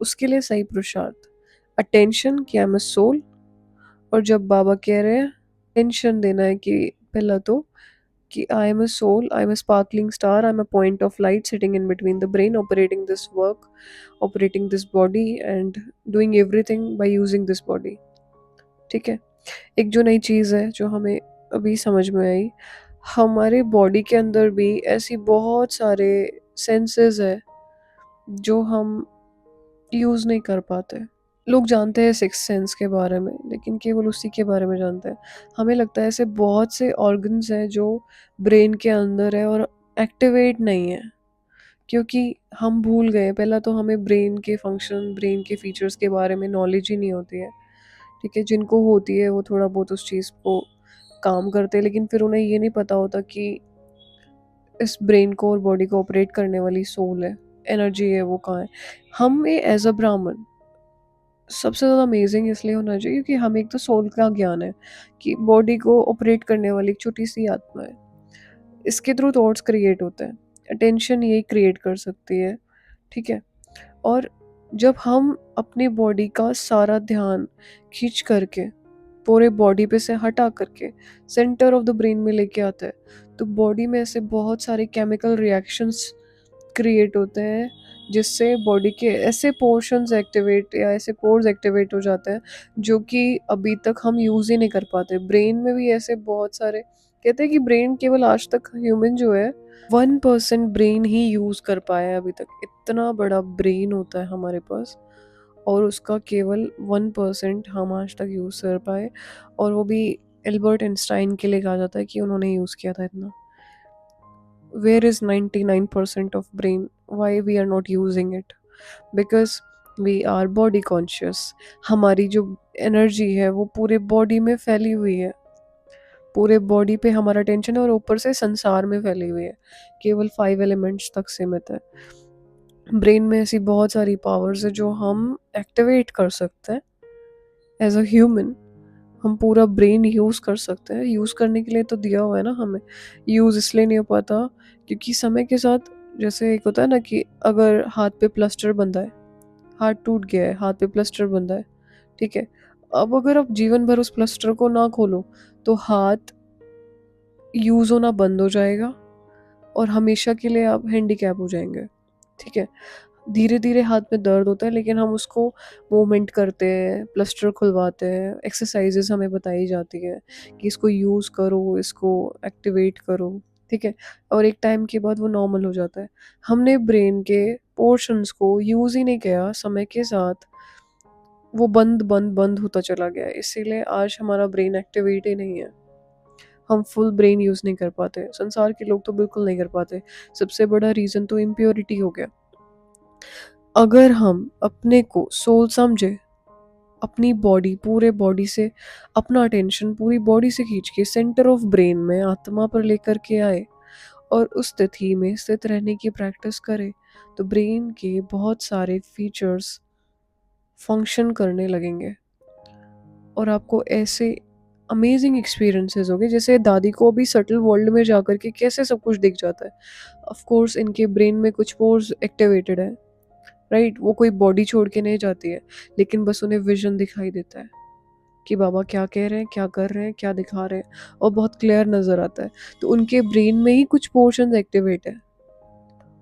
उसके लिए सही पुरुषार्थ। अटेंशन कि आई एम अ सोल। और जब बाबा कह रहे हैं अटेंशन देना है कि पहला तो कि I am a soul, I am a sparkling star, I am a point of light sitting in between the brain, operating this work, operating this body and doing everything by using this body. ठीक है। एक जो नई चीज़ है जो हमें अभी समझ में आई, हमारे बॉडी के अंदर भी ऐसी बहुत सारे सेंसेस है जो हम यूज़ नहीं कर पाते। लोग जानते हैं सिक्स सेंस के बारे में, लेकिन केवल उसी के बारे में जानते हैं। हमें लगता है ऐसे बहुत से ऑर्गन्स हैं जो ब्रेन के अंदर है और एक्टिवेट नहीं है, क्योंकि हम भूल गए। पहला तो हमें ब्रेन के फंक्शन, ब्रेन के फीचर्स के बारे में नॉलेज ही नहीं होती है। ठीक है, जिनको होती है वो थोड़ा बहुत उस चीज़ को काम करते हैं, लेकिन फिर उन्हें ये नहीं पता होता कि इस ब्रेन को और बॉडी को ऑपरेट करने वाली सोल है, एनर्जी है, वो कहाँ है। हमें एज अ ब्राह्मण सबसे ज़्यादा अमेजिंग इसलिए होना चाहिए क्योंकि हमें एक तो सोल का ज्ञान है कि बॉडी को ऑपरेट करने वाली एक छोटी सी आत्मा है। इसके थ्रू थॉट्स क्रिएट होते हैं, अटेंशन यही क्रिएट कर सकती है। ठीक है। और जब हम अपनी बॉडी का सारा ध्यान खींच करके पूरे बॉडी पे से हटा करके सेंटर ऑफ द ब्रेन में लेके आते हैं, तो बॉडी में ऐसे बहुत सारे केमिकल रिएक्शंस क्रिएट होते हैं जिससे बॉडी के ऐसे पोर्शंस एक्टिवेट या ऐसे पोर्स एक्टिवेट हो जाते हैं जो कि अभी तक हम यूज़ ही नहीं कर पाते। ब्रेन में भी ऐसे बहुत सारे, कहते हैं कि ब्रेन केवल आज तक ह्यूमन जो है 1% ब्रेन ही यूज़ कर पाया है अभी तक। इतना बड़ा ब्रेन होता है हमारे पास और उसका केवल 1% हम आज तक यूज़ कर पाए, और वो भी एल्बर्ट आइंस्टाइन के लिए कहा जाता है कि उन्होंने यूज़ किया था इतना। Where is 99% of brain? Why we are not using it? Because we are body conscious. हमारी जो एनर्जी है वो पूरे बॉडी में फैली हुई है, पूरे बॉडी पे हमारा टेंशन है और ऊपर से संसार में फैली हुई है, केवल 5 एलिमेंट्स तक सीमित है। ब्रेन में ऐसी बहुत सारी पावर्स है जो हम एक्टिवेट कर सकते हैं एज अ ह्यूमन। हम पूरा ब्रेन यूज़ कर सकते हैं, यूज़ करने के लिए तो दिया हुआ है ना हमें। यूज़ इसलिए नहीं हो पाता क्योंकि समय के साथ, जैसे एक होता है ना कि अगर हाथ पे प्लास्टर बंधा है, हाथ टूट गया है, हाथ पे प्लास्टर बंधा है, ठीक है। अब अगर आप जीवन भर उस प्लास्टर को ना खोलो तो हाथ यूज़ होना बंद हो जाएगा और हमेशा के लिए आप हैंडीकैप हो जाएंगे। ठीक है। धीरे धीरे हाथ में दर्द होता है लेकिन हम उसको मूवमेंट करते हैं, प्लास्टर खुलवाते हैं, एक्सरसाइजेस हमें बताई जाती है कि इसको यूज़ करो, इसको एक्टिवेट करो। ठीक है। और एक टाइम के बाद वो नॉर्मल हो जाता है। हमने ब्रेन के पोर्शंस को यूज़ ही नहीं किया, समय के साथ वो बंद बंद बंद होता चला गया, इसीलिए आज हमारा ब्रेन एक्टिवेट ही नहीं है। हम फुल ब्रेन यूज़ नहीं कर पाते, संसार के लोग तो बिल्कुल नहीं कर पाते। सबसे बड़ा रीज़न तो इम्प्योरिटी हो गया। अगर हम अपने को सोल समझे, अपनी बॉडी, पूरे बॉडी से अपना अटेंशन पूरी बॉडी से खींच के सेंटर ऑफ ब्रेन में आत्मा पर लेकर के आए और उस स्थिति में स्थित रहने की प्रैक्टिस करें, तो ब्रेन के बहुत सारे फीचर्स फंक्शन करने लगेंगे और आपको ऐसे अमेजिंग एक्सपीरियंसेस होंगे। जैसे दादी को भी सटल वर्ल्ड में जाकर के कैसे सब कुछ दिख जाता है। ऑफ कोर्स इनके ब्रेन में कुछ पोर्स एक्टिवेटेड है, राइट। वो कोई बॉडी छोड़ के नहीं जाती है, लेकिन बस उन्हें विजन दिखाई देता है कि बाबा क्या कह रहे हैं, क्या कर रहे हैं, क्या दिखा रहे हैं, और बहुत क्लियर नज़र आता है। तो उनके ब्रेन में ही कुछ पोर्शन एक्टिवेट है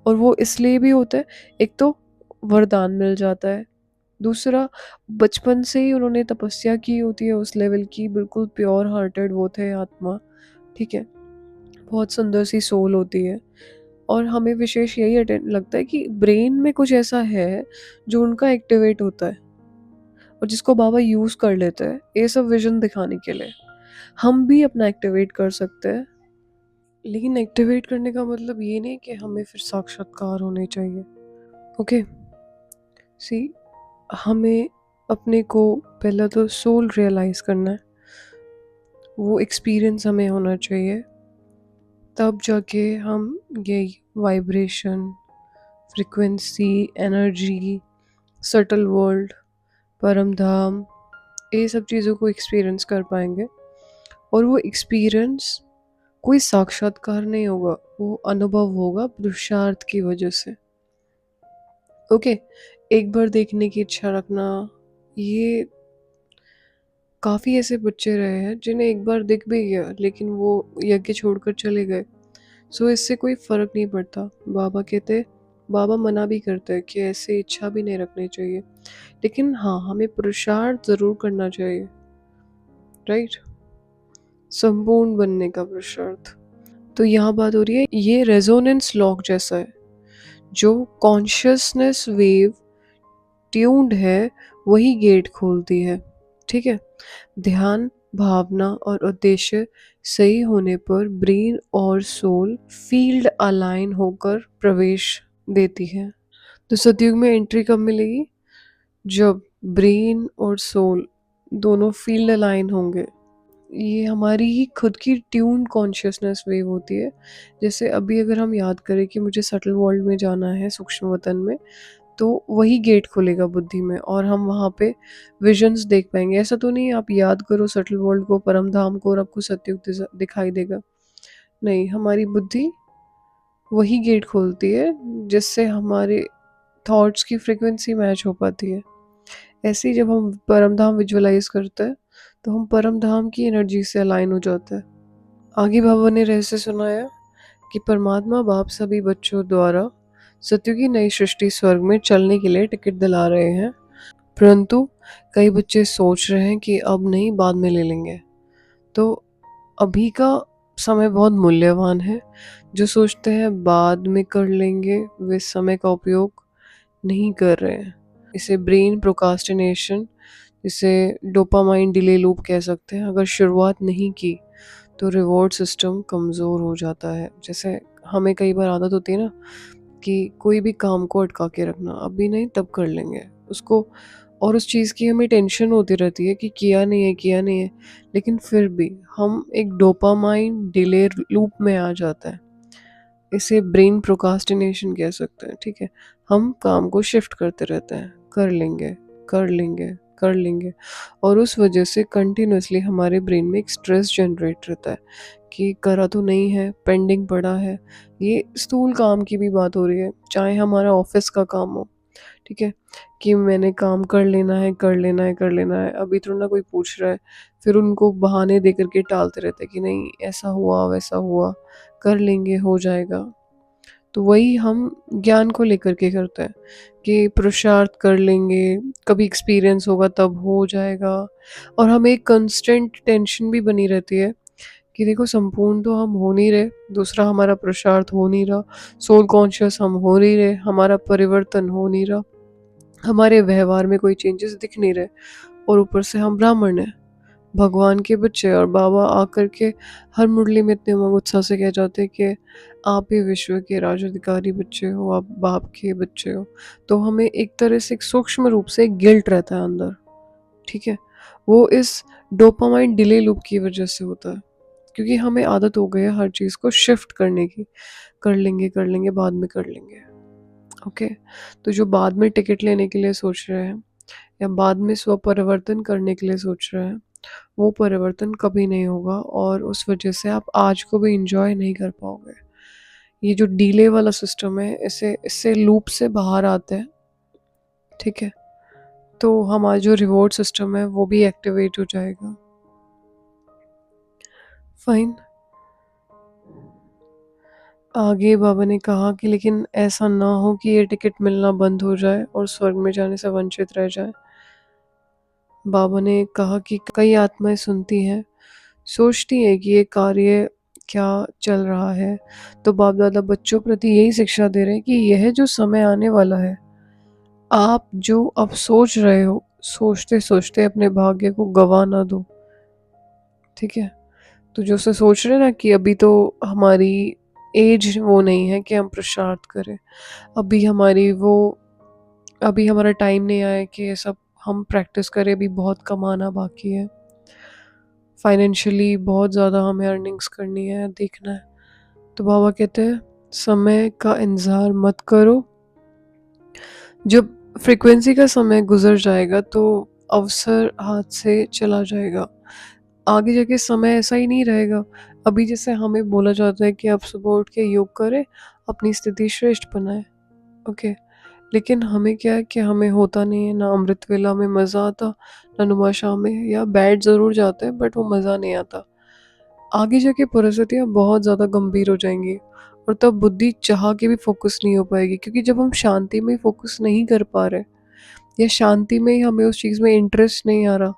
और वो इसलिए भी होता है, एक तो वरदान मिल जाता है, दूसरा बचपन से ही उन्होंने तपस्या की होती है उस लेवल की, बिल्कुल प्योर हार्टेड वो थे आत्मा। ठीक है। बहुत सुंदर सी सोल होती है और हमें विशेष यही लगता है कि ब्रेन में कुछ ऐसा है जो उनका एक्टिवेट होता है और जिसको बाबा यूज़ कर लेते हैं ये सब विजन दिखाने के लिए। हम भी अपना एक्टिवेट कर सकते हैं, लेकिन एक्टिवेट करने का मतलब ये नहीं कि हमें फिर साक्षात्कार होने चाहिए। ओके। सी, हमें अपने को पहला तो सोल रियलाइज़ करना है, वो एक्सपीरियंस हमें होना चाहिए, तब जाके हम ये vibration, frequency, energy, subtle world, परम धाम, ये सब चीज़ों को एक्सपीरियंस कर पाएंगे। और वो एक्सपीरियंस कोई साक्षात्कार नहीं होगा, वो अनुभव होगा पुरुषार्थ की वजह से। ओके, एक बार देखने की इच्छा रखना, ये काफ़ी ऐसे बच्चे रहे हैं जिन्हें एक बार दिख भी गया लेकिन वो यज्ञ छोड़कर चले गए। सो इससे कोई फ़र्क नहीं पड़ता। बाबा मना भी करते हैं कि ऐसे इच्छा भी नहीं रखनी चाहिए। लेकिन हाँ, हमें पुरुषार्थ ज़रूर करना चाहिए, राइट? संपूर्ण बनने का पुरुषार्थ। तो यहाँ बात हो रही है, ये रेजोनेंस लॉक जैसा है। जो कॉन्शियसनेस वेव ट्यून्ड है, वही गेट खोलती है। ठीक है? ध्यान, भावना और उद्देश्य सही होने पर ब्रेन और सोल फील्ड अलाइन होकर प्रवेश देती है। तो सतयुग में एंट्री कब मिलेगी? जब ब्रेन और सोल दोनों फील्ड अलाइन होंगे। ये हमारी ही खुद की ट्यून्ड कॉन्शियसनेस वेव होती है। जैसे अभी अगर हम याद करें कि मुझे सटल वर्ल्ड में जाना है, सूक्ष्म वतन में, तो वही गेट खुलेगा बुद्धि में और हम वहाँ पे विजन्स देख पाएंगे। ऐसा तो नहीं आप याद करो सटल वर्ल्ड को, परम धाम को, और आपको सतयुग दिखाई देगा। नहीं, हमारी बुद्धि वही गेट खोलती है जिससे हमारे थॉट्स की फ्रिक्वेंसी मैच हो पाती है। ऐसे ही जब हम परम धाम विजुअलाइज करते हैं तो हम परम धाम की एनर्जी से अलाइन हो जाते हैं। आगे बाबा ने रहस्य सुनाया कि परमात्मा बाप सभी बच्चों द्वारा सत्युग की नई सृष्टि स्वर्ग में चलने के लिए टिकट दिला रहे हैं, परंतु कई बच्चे सोच रहे हैं कि अब नहीं, बाद में ले लेंगे। तो अभी का समय बहुत मूल्यवान है। जो सोचते हैं बाद में कर लेंगे, वे समय का उपयोग नहीं कर रहे हैं। इसे ब्रेन प्रोकास्टिनेशन, इसे डोपामाइन डिले लूप कह सकते हैं। अगर शुरुआत नहीं की तो रिवॉर्ड सिस्टम कमज़ोर हो जाता है। जैसे हमें कई बार आदत होती है ना कि कोई भी काम को अटका के रखना, अभी नहीं तब कर लेंगे उसको, और उस चीज़ की हमें टेंशन होती रहती है कि किया नहीं है, लेकिन फिर भी हम एक डोपामाइन डिले लूप में आ जाता है। इसे ब्रेन प्रोकास्टिनेशन कह सकते हैं। ठीक है, हम काम को शिफ्ट करते रहते हैं, कर लेंगे, कर लेंगे, कर लेंगे, और उस वजह से कंटिन्यूसली हमारे ब्रेन में एक स्ट्रेस जनरेट रहता है कि करा तो नहीं है, पेंडिंग पड़ा है। ये स्थूल काम की भी बात हो रही है, चाहे हमारा ऑफिस का काम हो। ठीक है, कि मैंने काम कर लेना है, कर लेना है, कर लेना है, अभी थोड़ा ना कोई पूछ रहा है। फिर उनको बहाने दे करके टालते रहते हैं कि नहीं, ऐसा हुआ वैसा हुआ, कर लेंगे, हो जाएगा। तो वही हम ज्ञान को लेकर के करते हैं कि पुरुषार्थ कर लेंगे, कभी एक्सपीरियंस होगा तब हो जाएगा। और हमें एक कंस्टेंट टेंशन भी बनी रहती है कि देखो, संपूर्ण तो हम हो नहीं रहे, दूसरा हमारा पुरुषार्थ हो नहीं रहा, सोल कॉन्शियस हम हो नहीं रहे, हमारा परिवर्तन हो नहीं रहा, हमारे व्यवहार में कोई चेंजेस दिख नहीं रहे, और ऊपर से हम ब्राह्मण हैं, भगवान के बच्चे, और बाबा आकर के हर मुरली में इतने उमंग उत्साह से कह जाते हैं कि आप ही विश्व के राजाधिकारी बच्चे हो, आप बाप के बच्चे हो। तो हमें एक तरह से एक सूक्ष्म रूप से एक गिल्ट रहता है अंदर। ठीक है, वो इस डोपामाइन डिले लूप की वजह से होता है, क्योंकि हमें आदत हो गई है हर चीज़ को शिफ्ट करने की। कर लेंगे, बाद में कर लेंगे। ओके, तो जो बाद में टिकट लेने के लिए सोच रहे हैं या बाद में स्व परिवर्तन करने के लिए सोच रहे हैं, वो परिवर्तन कभी नहीं होगा, और उस वजह से आप आज को भी इंजॉय नहीं कर पाओगे। ये जो डीले वाला सिस्टम है, इसे इससे लूप से बाहर आते हैं। ठीक है, तो हमारा जो रिवॉर्ड सिस्टम है वो भी एक्टिवेट हो जाएगा। फाइन। आगे बाबा ने कहा कि लेकिन ऐसा ना हो कि ये टिकट मिलना बंद हो जाए और स्वर्ग में जाने से वंचित रह जाए। बाबा ने कहा कि कई आत्माएं सुनती हैं, सोचती हैं कि ये कार्य क्या चल रहा है। तो बाप दादा बच्चों प्रति यही शिक्षा दे रहे हैं कि यह जो समय आने वाला है, आप जो अब सोच रहे हो, सोचते सोचते अपने भाग्य को गवा ना दो। ठीक है, तो जो से सोच रहे ना कि अभी तो हमारी एज वो नहीं है कि हम पुरुषार्थ करें, अभी हमारी वो अभी हमारा टाइम नहीं आया कि ये सब हम प्रैक्टिस करें, अभी बहुत कमाना बाकी है, फाइनेंशियली बहुत ज़्यादा हमें अर्निंग्स करनी है, देखना है। तो बाबा कहते हैं समय का इंतज़ार मत करो, जब फ्रीक्वेंसी का समय गुजर जाएगा तो अवसर हाथ से चला जाएगा। आगे जाके समय ऐसा ही नहीं रहेगा। अभी जैसे हमें बोला जाता है कि आप सुबह उठ के योग करें, अपनी स्थिति श्रेष्ठ बनाएँ, ओके। लेकिन हमें क्या है कि हमें होता नहीं है, ना अमृत वेला में मज़ा आता, ना नुमाशाह में, या बैठ ज़रूर जाते हैं बट वो मज़ा नहीं आता। आगे जाके परिस्थितियाँ बहुत ज़्यादा गंभीर हो जाएँगी और तब बुद्धि चाह के भी फ़ोकस नहीं हो पाएगी, क्योंकि जब हम शांति में फ़ोकस नहीं कर पा रहे या शांति में ही हमें उस चीज़ में इंटरेस्ट नहीं आ रहा,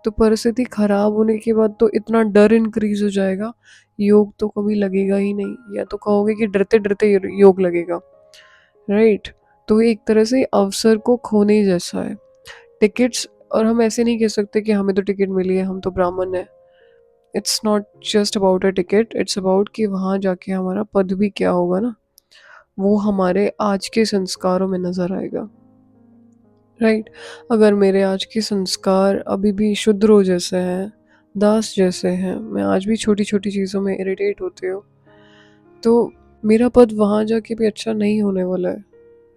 तो परिस्थिति खराब होने के बाद तो इतना डर इंक्रीज़ हो जाएगा, योग तो कभी लगेगा ही नहीं, या तो कहोगे कि डरते-डरते योग लगेगा, राइट? तो ये एक तरह से अवसर को खोने जैसा है। टिकट्स, और हम ऐसे नहीं कह सकते कि हमें तो टिकट मिली है, हम तो ब्राह्मण हैं। It's not just about a ticket, it's about कि वहाँ जाके हमारा पद भी क्या होगा ना, वो हमारे आज के संस्कारों में नज़र आएगा, राइट? अगर मेरे आज के संस्कार अभी भी शूद्रों जैसे हैं, दास जैसे हैं, मैं आज भी छोटी-छोटी चीज़ों में इरिटेट होती हूँ, तो मेरा पद वहाँ जाके भी अच्छा नहीं होने वाला है,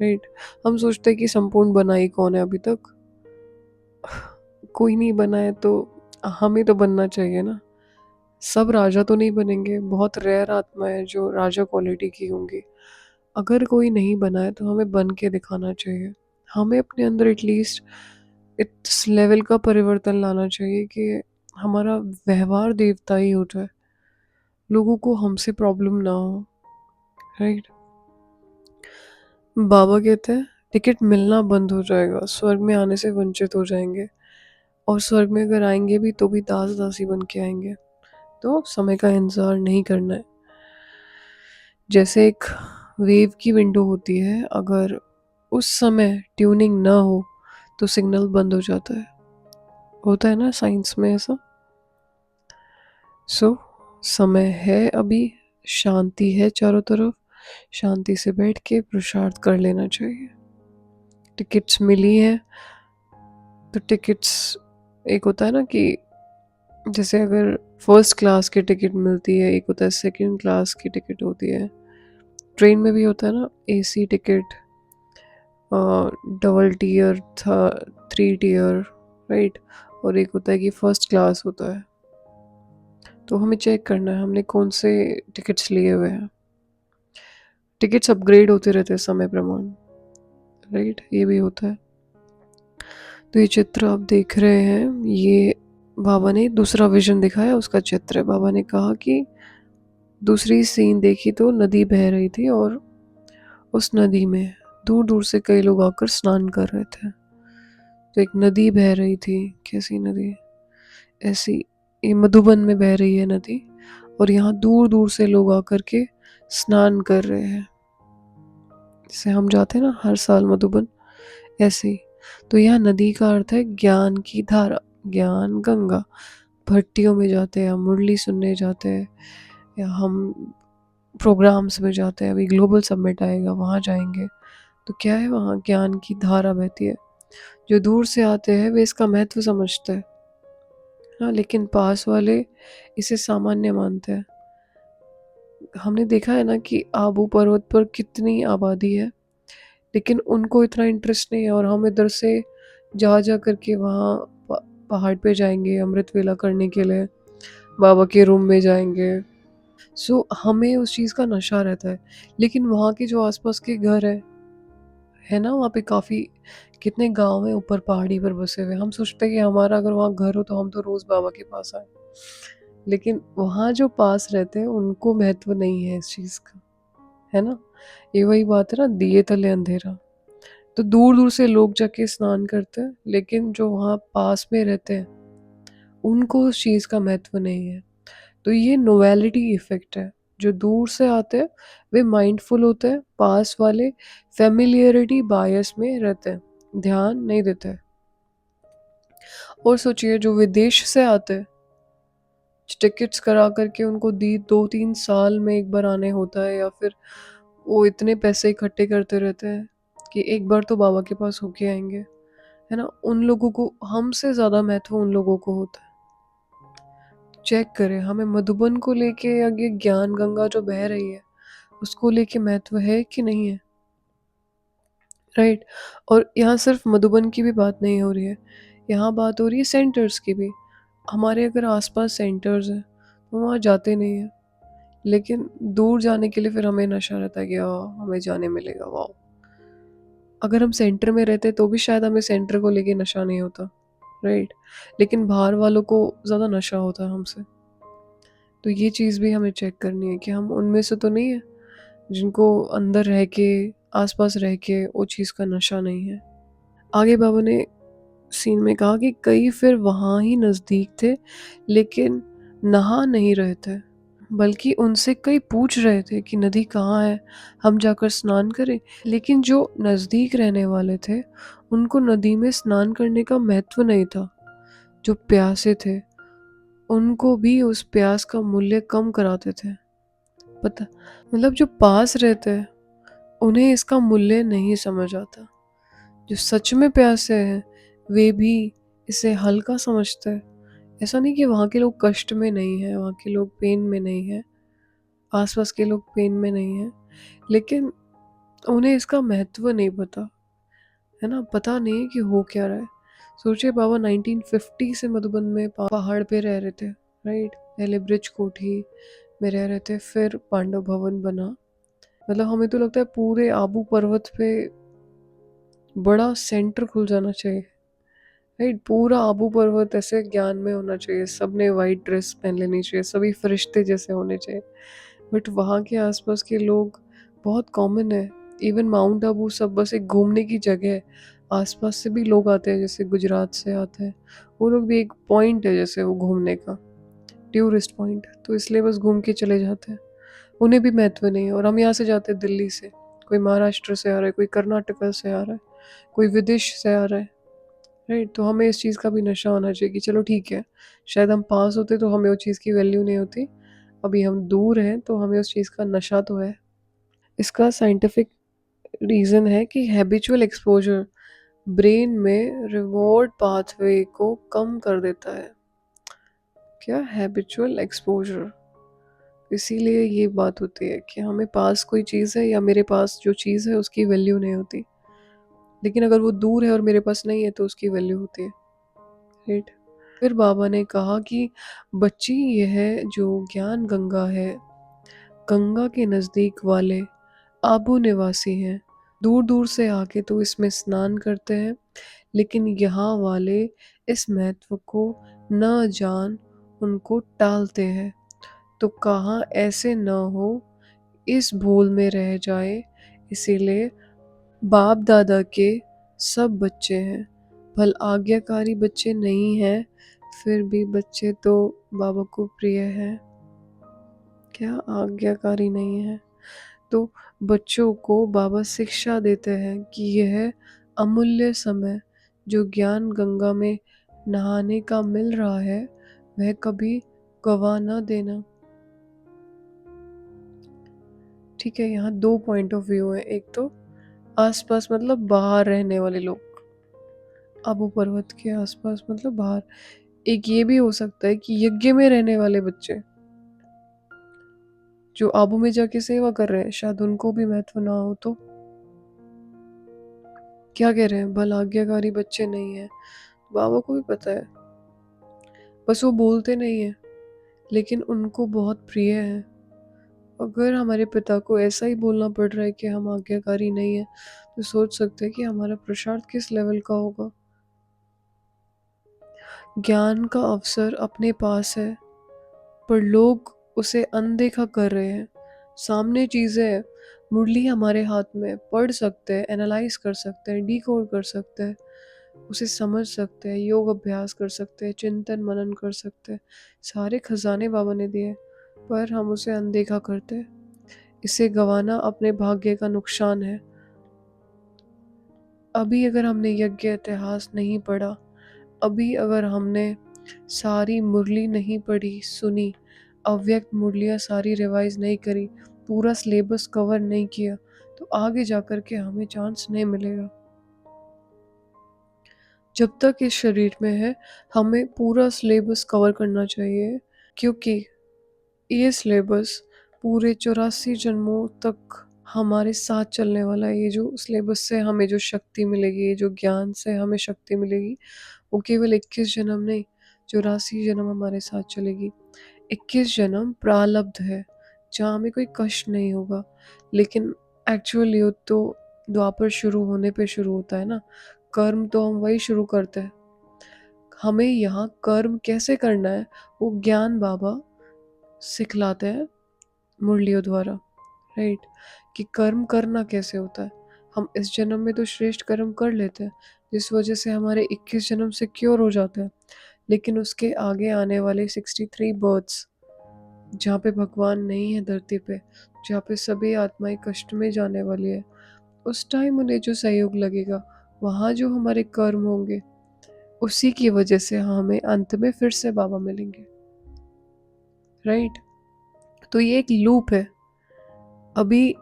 राइट? हम सोचते हैं कि संपूर्ण बना ही कौन है अभी तक? कोई नहीं बना है, तो हमें तो बनना चाहिए ना। सब राजा तो नहीं बनेंगे, बहुत रेयर आत्मा है जो राजा क्वालिटी की होंगी। अगर कोई नहीं बना है तो हमें बन के दिखाना चाहिए। हमें अपने अंदर एटलीस्ट इस लेवल का परिवर्तन लाना चाहिए कि हमारा व्यवहार देवताई हो जाए, लोगों को हमसे प्रॉब्लम ना हो, राइट? बाबा कहते हैं टिकट मिलना बंद हो जाएगा, स्वर्ग में आने से वंचित हो जाएंगे, और स्वर्ग में अगर आएंगे भी तो भी दास दासी बन के आएंगे। तो समय का इंतज़ार नहीं करना है। जैसे एक वेव की विंडो होती है, अगर उस समय ट्यूनिंग ना हो तो सिग्नल बंद हो जाता है। होता है ना साइंस में ऐसा। सो समय है अभी, शांति है चारों तरफ, शांति से बैठ के पुरुषार्थ कर लेना चाहिए। टिकट्स मिली हैं तो टिकट्स, एक होता है ना कि जैसे अगर फर्स्ट क्लास की टिकट मिलती है, एक होता है सेकंड क्लास की टिकट होती है। ट्रेन में भी होता है ना, एसी टिकट, डबल टीयर था, थ्री टीयर, राइट? और एक होता है कि फर्स्ट क्लास होता है। तो हमें चेक करना है हमने कौन से टिकट्स लिए हुए हैं। टिकट्स अपग्रेड होते रहते हैं समय प्रमाण, राइट? ये भी होता है। तो ये चित्र आप देख रहे हैं, ये बाबा ने दूसरा विजन दिखाया, उसका चित्र है। बाबा ने कहा कि दूसरी सीन देखी तो नदी बह रही थी, और उस नदी में दूर दूर से कई लोग आकर स्नान कर रहे थे। तो एक नदी बह रही थी। कैसी नदी? ऐसी, ये मधुबन में बह रही है नदी, और यहाँ दूर दूर से लोग आकर के स्नान कर रहे हैं। जैसे हम जाते हैं ना हर साल मधुबन, ऐसे ही। तो यहाँ नदी का अर्थ है ज्ञान की धारा, ज्ञान गंगा। भट्टियों में जाते हैं, हम मुरली सुनने जाते हैं, या हम प्रोग्राम्स में जाते हैं। अभी ग्लोबल समिट आएगा, वहाँ जाएंगे। तो क्या है, वहाँ ज्ञान की धारा बहती है। जो दूर से आते हैं वे इसका महत्व समझते हैं, हाँ, लेकिन पास वाले इसे सामान्य मानते हैं। हमने देखा है ना कि आबू पर्वत पर कितनी आबादी है, लेकिन उनको इतना इंटरेस्ट नहीं है, और हम इधर से जा जा करके वहाँ पहाड़ पे जाएंगे अमृत वेला करने के लिए, बाबा के रूम में जाएंगे। सो हमें उस चीज़ का नशा रहता है। लेकिन वहाँ के जो आसपास के घर है ना, वहाँ पे काफ़ी, कितने गांव हैं ऊपर पहाड़ी पर बसे हुए। हम सोचते हैं कि हमारा अगर वहाँ घर हो तो हम तो रोज़ बाबा के पास आए, लेकिन वहाँ जो पास रहते हैं उनको महत्व नहीं है इस चीज़ का, है ना? ये वही बात है ना, दिए तले अंधेरा। तो दूर दूर से लोग जाके स्नान करते हैं, लेकिन जो वहाँ पास में रहते हैं उनको उस चीज़ का महत्व नहीं है। तो ये नोवेलिटी इफेक्ट है। जो दूर से आते हैं वे माइंडफुल होते हैं, पास वाले फेमिलियरिटी बायस में रहते हैं, ध्यान नहीं देते। और सोचिए जो विदेश से आते हैं, टिकट्स करा करके उनको दी 2-3 साल में एक बार आने होता है, या फिर वो इतने पैसे इकट्ठे करते रहते हैं कि एक बार तो बाबा के पास होके आएंगे, है ना? उन लोगों को हमसे ज़्यादा महत्व उन लोगों को होता है। चेक करें, हमें मधुबन को लेके या ये ज्ञान गंगा जो बह रही है उसको लेके महत्व है कि नहीं है, राइट? और यहाँ सिर्फ मधुबन की भी बात नहीं हो रही है, यहाँ बात हो रही है सेंटर्स की भी। हमारे अगर आसपास सेंटर्स हैं तो वहाँ जाते नहीं हैं। लेकिन दूर जाने के लिए फिर हमें नशा रहता है कि हमें जाने मिलेगा, वाओ! अगर हम सेंटर में रहते तो भी शायद हमें सेंटर को लेके नशा नहीं होता, राइट? लेकिन बाहर वालों को ज़्यादा नशा होता है हमसे। तो ये चीज़ भी हमें चेक करनी है कि हम उनमें से तो नहीं है जिनको अंदर रह के, आस-पास रह के वो चीज़ का नशा नहीं है। आगे बाबा ने सीन में कहा कि कई फिर वहाँ ही नज़दीक थे, लेकिन नहा नहीं रहे थे। बल्कि उनसे कई पूछ रहे थे कि नदी कहाँ है, हम जाकर स्नान करें। लेकिन जो नज़दीक रहने वाले थे, उनको नदी में स्नान करने का महत्व नहीं था। जो प्यासे थे, उनको भी उस प्यास का मूल्य कम कराते थे। पता मतलब जो पास रहते हैं, उन्हें इसका मूल्य नहीं समझ आता। जो सच में प्यासे हैं, वे भी इसे हल्का समझते हैं। ऐसा नहीं कि वहाँ के लोग कष्ट में नहीं हैं, वहाँ के लोग पेन में नहीं हैं, आस-पास के लोग पेन में नहीं हैं, लेकिन उन्हें इसका महत्व नहीं पता, है ना? पता नहीं कि हो क्या रहा है। सोचिए बाबा 1950 से मधुबन में पहाड़ पे रह रहे थे, राइट? पहले ब्रिज कोठी में रह रहे थे, फिर पांडव भवन बना। मतलब हमें तो लगता है पूरे आबू पर्वत पे बड़ा सेंटर खुल जाना चाहिए, राइट? पूरा आबू पर्वत ऐसे ज्ञान में होना चाहिए, सबने वाइट ड्रेस पहन लेनी चाहिए, सभी फरिश्ते जैसे होने चाहिए। बट वहाँ के आसपास के लोग बहुत कॉमन है। इवन माउंट आबू सब बस एक घूमने की जगह है। आसपास से भी लोग आते हैं, जैसे गुजरात से आते हैं। वो लोग भी एक पॉइंट है जैसे वो घूमने का, टूरिस्ट पॉइंट, तो इसलिए बस घूम के चले जाते हैं। उन्हें भी महत्व नहीं है। और हम यहाँ से जाते हैं दिल्ली से, कोई महाराष्ट्र से आ रहा है, कोई कर्नाटका से आ रहा है, कोई विदेश से आ रहा है, राइट? तो हमें इस चीज़ का भी नशा होना चाहिए कि चलो ठीक है, शायद हम पास होते तो हमें उस चीज़ की वैल्यू नहीं होती, अभी हम दूर हैं तो हमें उस चीज़ का नशा तो है। इसका साइंटिफिक रीज़न है कि हैबिचुअल एक्सपोजर ब्रेन में रिवॉर्ड पाथवे को कम कर देता है। क्या? हैबिचुअल एक्सपोजर, इसीलिए ये बात होती है कि हमें पास कोई चीज़ है या मेरे पास जो चीज़ है उसकी वैल्यू नहीं होती, लेकिन अगर वो दूर है और मेरे पास नहीं है तो उसकी वैल्यू होती है, राइट? फिर बाबा ने कहा कि बच्ची, यह जो ज्ञान गंगा है, गंगा के नज़दीक वाले आबू निवासी हैं। दूर दूर से आके तो इसमें स्नान करते हैं, लेकिन यहाँ वाले इस महत्व को न जान उनको टालते हैं। तो कहाँ ऐसे न हो, इस भूल में रह जाए, इसीलिए बाप दादा के सब बच्चे हैं, भल आज्ञाकारी बच्चे नहीं हैं, फिर भी बच्चे तो बाबा को प्रिय हैं। क्या? आज्ञाकारी नहीं है तो बच्चों को बाबा शिक्षा देते हैं कि यह अमूल्य समय जो ज्ञान गंगा में नहाने का मिल रहा है, वह कभी गवा न देना। ठीक है, यहाँ दो पॉइंट ऑफ व्यू है। एक तो आसपास मतलब बाहर रहने वाले लोग, आबू पर्वत के आसपास मतलब बाहर। एक ये भी हो सकता है कि यज्ञ में रहने वाले बच्चे जो आबू में जाके सेवा कर रहे हैं, शायद उनको भी महत्व ना हो। तो क्या कह रहे हैं, भल आज्ञाकारी बच्चे नहीं है, बाबा को भी पता है, बस वो बोलते नहीं है, लेकिन उनको बहुत प्रिय है। अगर हमारे पिता को ऐसा ही बोलना पड़ रहा है कि हम आज्ञाकारी नहीं है, तो सोच सकते हैं कि हमारा पुरुषार्थ किस लेवल का होगा। ज्ञान का अवसर अपने पास है, पर लोग उसे अनदेखा कर रहे हैं। सामने चीज़ें हैं, मुरली हमारे हाथ में, पढ़ सकते हैं, एनालाइज कर सकते हैं, डिकोड कर सकते हैं, उसे समझ सकते हैं, योग अभ्यास कर सकते हैं, चिंतन मनन कर सकते हैं। सारे खजाने बाबा ने दिए, पर हम उसे अनदेखा करते हैं। इसे गंवाना अपने भाग्य का नुकसान है। अभी अगर हमने यज्ञ इतिहास नहीं पढ़ा, अभी अगर हमने सारी मुरली नहीं पढ़ी सुनी, अव्यक्त मुरलियाँ सारी रिवाइज नहीं करी, पूरा सिलेबस कवर नहीं किया, तो आगे जाकर के हमें चांस नहीं मिलेगा। जब तक इस शरीर में है, हमें पूरा सिलेबस कवर करना चाहिए, क्योंकि ये सिलेबस पूरे 84 जन्मों तक हमारे साथ चलने वाला है। ये जो सिलेबस से हमें जो शक्ति मिलेगी, ये जो ज्ञान से हमें शक्ति मिलेगी, वो केवल 21 जन्म नहीं, 84 जन्म हमारे साथ चलेगी। 21 जन्म प्रारब्ध है, जहाँ हमें कोई कष्ट नहीं होगा। लेकिन एक्चुअल युद्ध तो द्वापर शुरू होने पे शुरू होता है ना, कर्म तो हम वही शुरू करते हैं। हमें यहाँ कर्म कैसे करना है वो ज्ञान बाबा सिखलाते हैं मुरलियों द्वारा, राइट? कि कर्म करना कैसे होता है। हम इस जन्म में तो श्रेष्ठ कर्म कर लेते हैं, जिस वजह से हमारे 21 जन्म सिक्योर हो जाते हैं। लेकिन उसके आगे आने वाले 63 बर्थ्स, जहाँ पे भगवान नहीं है धरती पे, जहाँ पे सभी आत्माएं कष्ट में जाने वाली है, उस टाइम उन्हें जो सहयोग लगेगा, वहाँ जो हमारे कर्म होंगे, उसी की वजह से हमें अंत में फिर से बाबा मिलेंगे, राइट? तो ये एक लूप है। अभी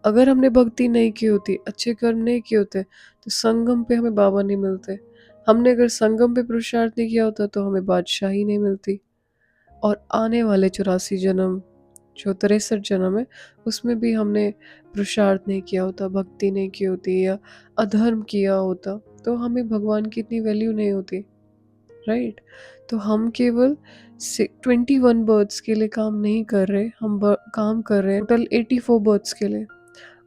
अगर हमने भक्ति नहीं की होती, अच्छे कर्म नहीं किए होते, तो संगम पे हमें बाबा नहीं मिलते। हमने अगर संगम पे पुरुषार्थ नहीं किया होता तो हमें बादशाही नहीं मिलती। और आने वाले 84 जन्म, जो 63 जन्म है, उसमें भी हमने पुरुषार्थ नहीं किया होता, भक्ति नहीं की होती या अधर्म किया होता, तो हमें भगवान की इतनी वैल्यू नहीं होती, राइट? तो हम केवल 21 बर्ड्स के लिए काम नहीं कर रहे, हम काम कर रहे हैं टोटल 84 बर्ड्स के लिए।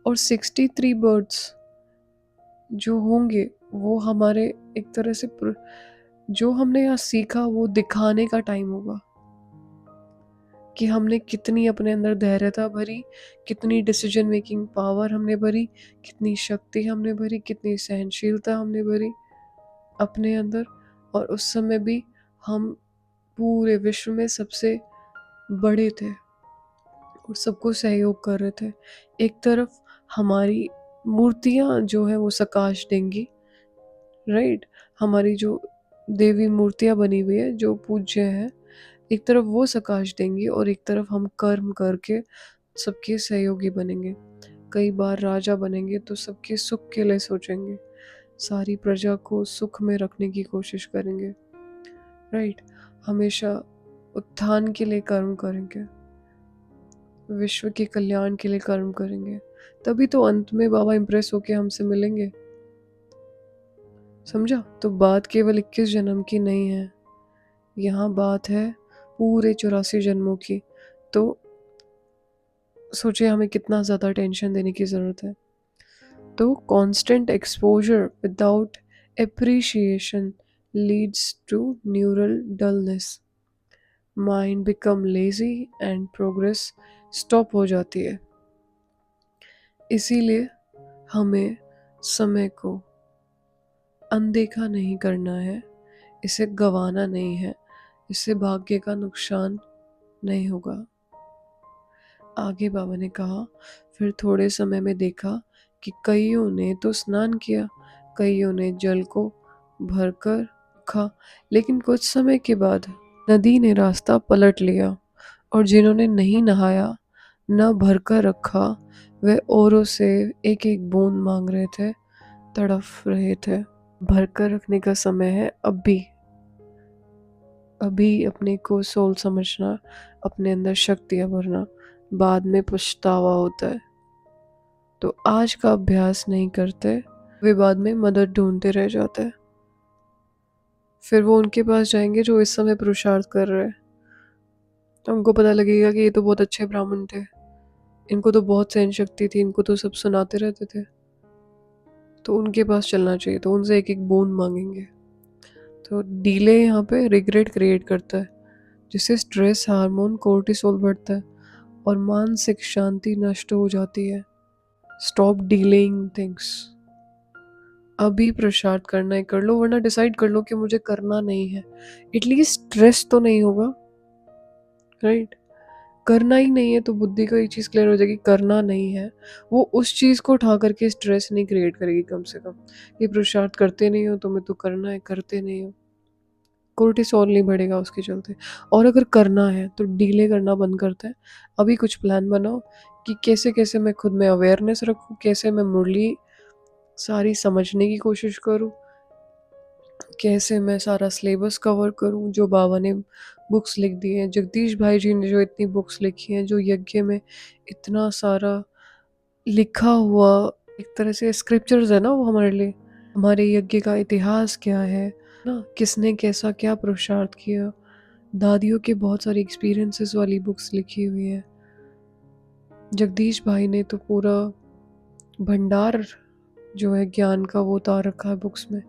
और 63 बर्ड्स जो होंगे वो हमारे एक तरह से जो हमने यहाँ सीखा वो दिखाने का टाइम होगा कि हमने कितनी अपने अंदर धैर्यता भरी, कितनी डिसीजन मेकिंग पावर हमने भरी, कितनी शक्ति हमने भरी, कितनी सहनशीलता हमने भरी अपने अंदर। और उस समय भी हम पूरे विश्व में सबसे बड़े थे और सबको सहयोग कर रहे थे। एक तरफ हमारी मूर्तियाँ जो है वो सकाश देंगी, राइट? हमारी जो देवी मूर्तियाँ बनी हुई है जो पूज्य है, एक तरफ वो सकाश देंगी और एक तरफ हम कर्म करके सबके सहयोगी बनेंगे। कई बार राजा बनेंगे तो सबके सुख के लिए सोचेंगे, सारी प्रजा को सुख में रखने की कोशिश करेंगे, राइट? हमेशा उत्थान के लिए कर्म करेंगे, विश्व के कल्याण के लिए कर्म करेंगे। तभी तो अंत में बाबा इम्प्रेस होके हमसे मिलेंगे, समझा? तो बात केवल 21 जन्म की नहीं है, यहाँ बात है पूरे 84 जन्मों की। तो सोचिए हमें कितना ज़्यादा टेंशन देने की ज़रूरत है। तो constant exposure without appreciation leads to neural dullness, mind become lazy and progress stop हो जाती है। इसीलिए हमें समय को अनदेखा नहीं करना है, इसे गंवाना नहीं है, इससे भाग्य का नुकसान नहीं होगा। आगे बाबा ने कहा, फिर थोड़े समय में देखा कि कईयों ने तो स्नान किया, कईयों ने जल को भरकर रखा, लेकिन कुछ समय के बाद नदी ने रास्ता पलट लिया और जिन्होंने नहीं नहाया, न भरकर रखा, वे औरों से एक एक बूंद मांग रहे थे, तड़फ रहे थे। भरकर रखने का समय है अभी। अभी अपने को सोल समझना, अपने अंदर शक्तियाँ भरना, बाद में पछतावा होता है। तो आज का अभ्यास नहीं करते, वे बाद में मदद ढूंढते रह जाते हैं। फिर वो उनके पास जाएंगे जो इस समय पुरुषार्थ कर रहे हैं। तो उनको पता लगेगा कि ये तो बहुत अच्छे ब्राह्मण थे, इनको तो बहुत सहन शक्ति थी, इनको तो सब सुनाते रहते थे, तो उनके पास चलना चाहिए। तो उनसे एक एक बूंद मांगेंगे। तो डीले यहाँ पे रिग्रेट क्रिएट करता है, जिससे स्ट्रेस हार्मोन कोर्टिसोल बढ़ता है और मानसिक शांति नष्ट हो जाती है। Stop delaying things. अभी पुरुषार्थ करना है कर लो, वरना डिसाइड कर लो कि मुझे करना नहीं है। एटलीस्ट स्ट्रेस तो नहीं होगा, राइट? करना ही नहीं है तो बुद्धि को एक चीज़ क्लियर हो जाएगी, करना नहीं है। वो उस चीज़ को उठा करके स्ट्रेस नहीं क्रिएट करेगी कम से कम। ये पुरुषार्थ करते नहीं हो, तुम्हें तो करना है, करते नहीं हो, कोर्टिसोल नहीं बढ़ेगा उसके चलते। और अगर करना है तो डीले करना बंद करते हैं। अभी कुछ प्लान बनाओ कि कैसे कैसे मैं खुद में अवेयरनेस रखूँ, कैसे मैं मुरली सारी समझने की कोशिश करूँ, कैसे मैं सारा सिलेबस कवर करूँ जो बाबा ने बुक्स लिख दी हैं, जगदीश भाई जी ने जो इतनी बुक्स लिखी हैं, जो यज्ञ में इतना सारा लिखा हुआ एक तरह से स्क्रिप्चर्स है ना वो हमारे लिए। हमारे यज्ञ का इतिहास क्या है ना, किसने कैसा क्या पुरुषार्थ किया, दादियों के बहुत सारे एक्सपीरियंसेस वाली बुक्स लिखी हुई है। जगदीश भाई ने तो पूरा भंडार जो है ज्ञान का वो उतार रखा है बुक्स में।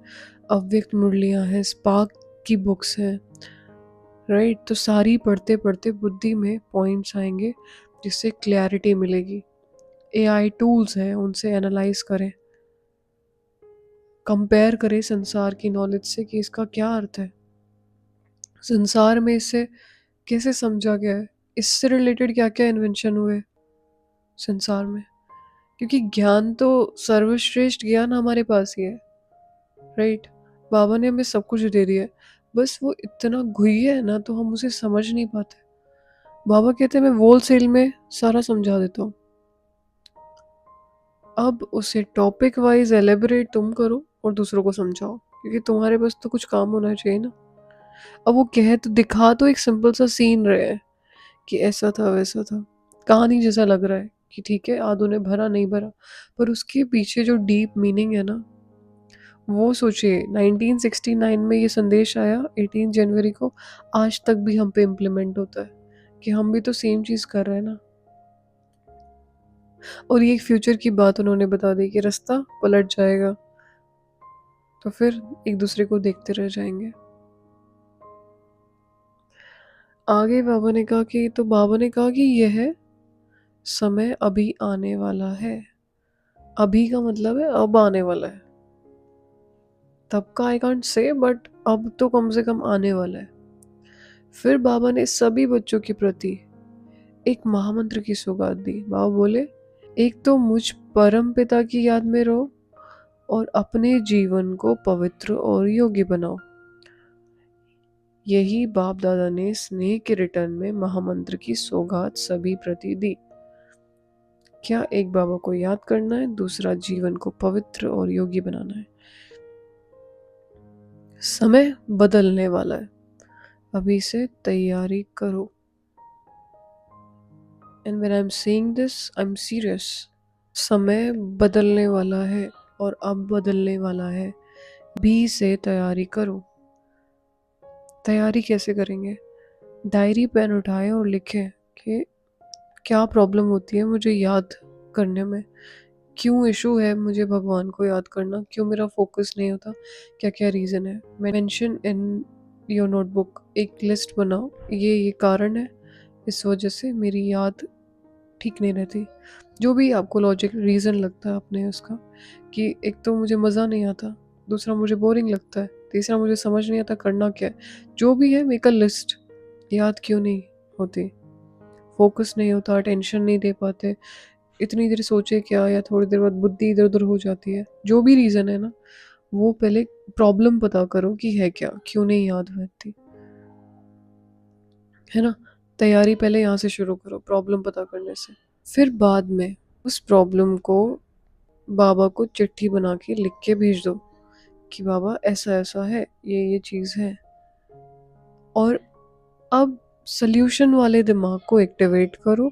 अव्यक्त मुरलियाँ हैं, स्पार्क की बुक्स हैं, राइट। तो सारी पढ़ते पढ़ते बुद्धि में पॉइंट्स आएंगे जिससे क्लैरिटी मिलेगी। एआई टूल्स हैं, उनसे एनालाइज करें, कंपेयर करें संसार की नॉलेज से कि इसका क्या अर्थ है, संसार में इसे कैसे समझा गया है, इससे रिलेटेड क्या क्या इन्वेंशन हुए संसार में। क्योंकि ज्ञान तो सर्वश्रेष्ठ ज्ञान हमारे पास ही है, राइट। बाबा ने हमें सब कुछ दे दिया है, बस वो इतना घुइया है ना तो हम उसे समझ नहीं पाते। बाबा कहते हैं मैं होल सेल में सारा समझा देता हूँ, अब उसे टॉपिक वाइज एलेबोरेट तुम करो और दूसरों को समझाओ, क्योंकि तुम्हारे पास तो कुछ काम होना चाहिए ना। अब वो कह तो दिखा तो एक सिंपल सा सीन रहे हैं कि ऐसा था वैसा था, कहानी जैसा लग रहा है कि ठीक है आदू ने भरा नहीं भरा, पर उसके पीछे जो डीप मीनिंग है ना, वो सोचिए 1969 में ये संदेश आया 18 जनवरी को, आज तक भी हम पे इम्प्लीमेंट होता है कि हम भी तो सेम चीज़ कर रहे हैं ना। और ये एक फ्यूचर की बात उन्होंने बता दी कि रास्ता पलट जाएगा, तो फिर एक दूसरे को देखते रह जाएंगे। आगे बाबा ने कहा कि यह समय अभी आने वाला है। अभी का मतलब है अब आने वाला है, तब का आई कांट से, बट अब तो कम से कम आने वाला है। फिर बाबा ने सभी बच्चों के प्रति एक महामंत्र की सौगात दी। बाबा बोले, एक तो मुझ परम पिता की याद में रहो और अपने जीवन को पवित्र और योग्य बनाओ। यही बाप दादा ने स्नेह के रिटर्न में महामंत्र की सौगात सभी प्रति दी। क्या एक बाबा को याद करना है, दूसरा जीवन को पवित्र और योग्य बनाना है। समय बदलने वाला है, अभी से तैयारी करो। And when I am saying this I am serious. समय बदलने वाला है और अब बदलने वाला है, भी से तैयारी करो। तैयारी कैसे करेंगे? डायरी पेन उठाएं और लिखें कि क्या प्रॉब्लम होती है मुझे याद करने में, क्यों इशू है मुझे भगवान को याद करना, क्यों मेरा फोकस नहीं होता, क्या क्या रीज़न है। मेंशन इन योर नोटबुक, एक लिस्ट बनाओ, ये कारण है, इस वजह से मेरी याद ठीक नहीं रहती। जो भी आपको लॉजिक रीज़न लगता है अपने उसका, कि एक तो मुझे मज़ा नहीं आता, दूसरा मुझे बोरिंग लगता है, तीसरा मुझे समझ नहीं आता करना क्या है, जो भी है मेक अ लिस्ट। याद क्यों नहीं होती? फोकस नहीं होता, अटेंशन नहीं दे पाते, इतनी देर सोचे क्या, या थोड़ी देर बाद बुद्धि इधर उधर हो जाती है, जो भी रीज़न है ना, वो पहले प्रॉब्लम पता करो कि है क्या, क्यों नहीं याद रहती है ना। तैयारी पहले यहाँ से शुरू करो, प्रॉब्लम पता करने से। फिर बाद में उस प्रॉब्लम को बाबा को चिट्ठी बना के लिख के भेज दो कि बाबा ऐसा ऐसा है, ये चीज़ है। और अब सल्यूशन वाले दिमाग को एक्टिवेट करो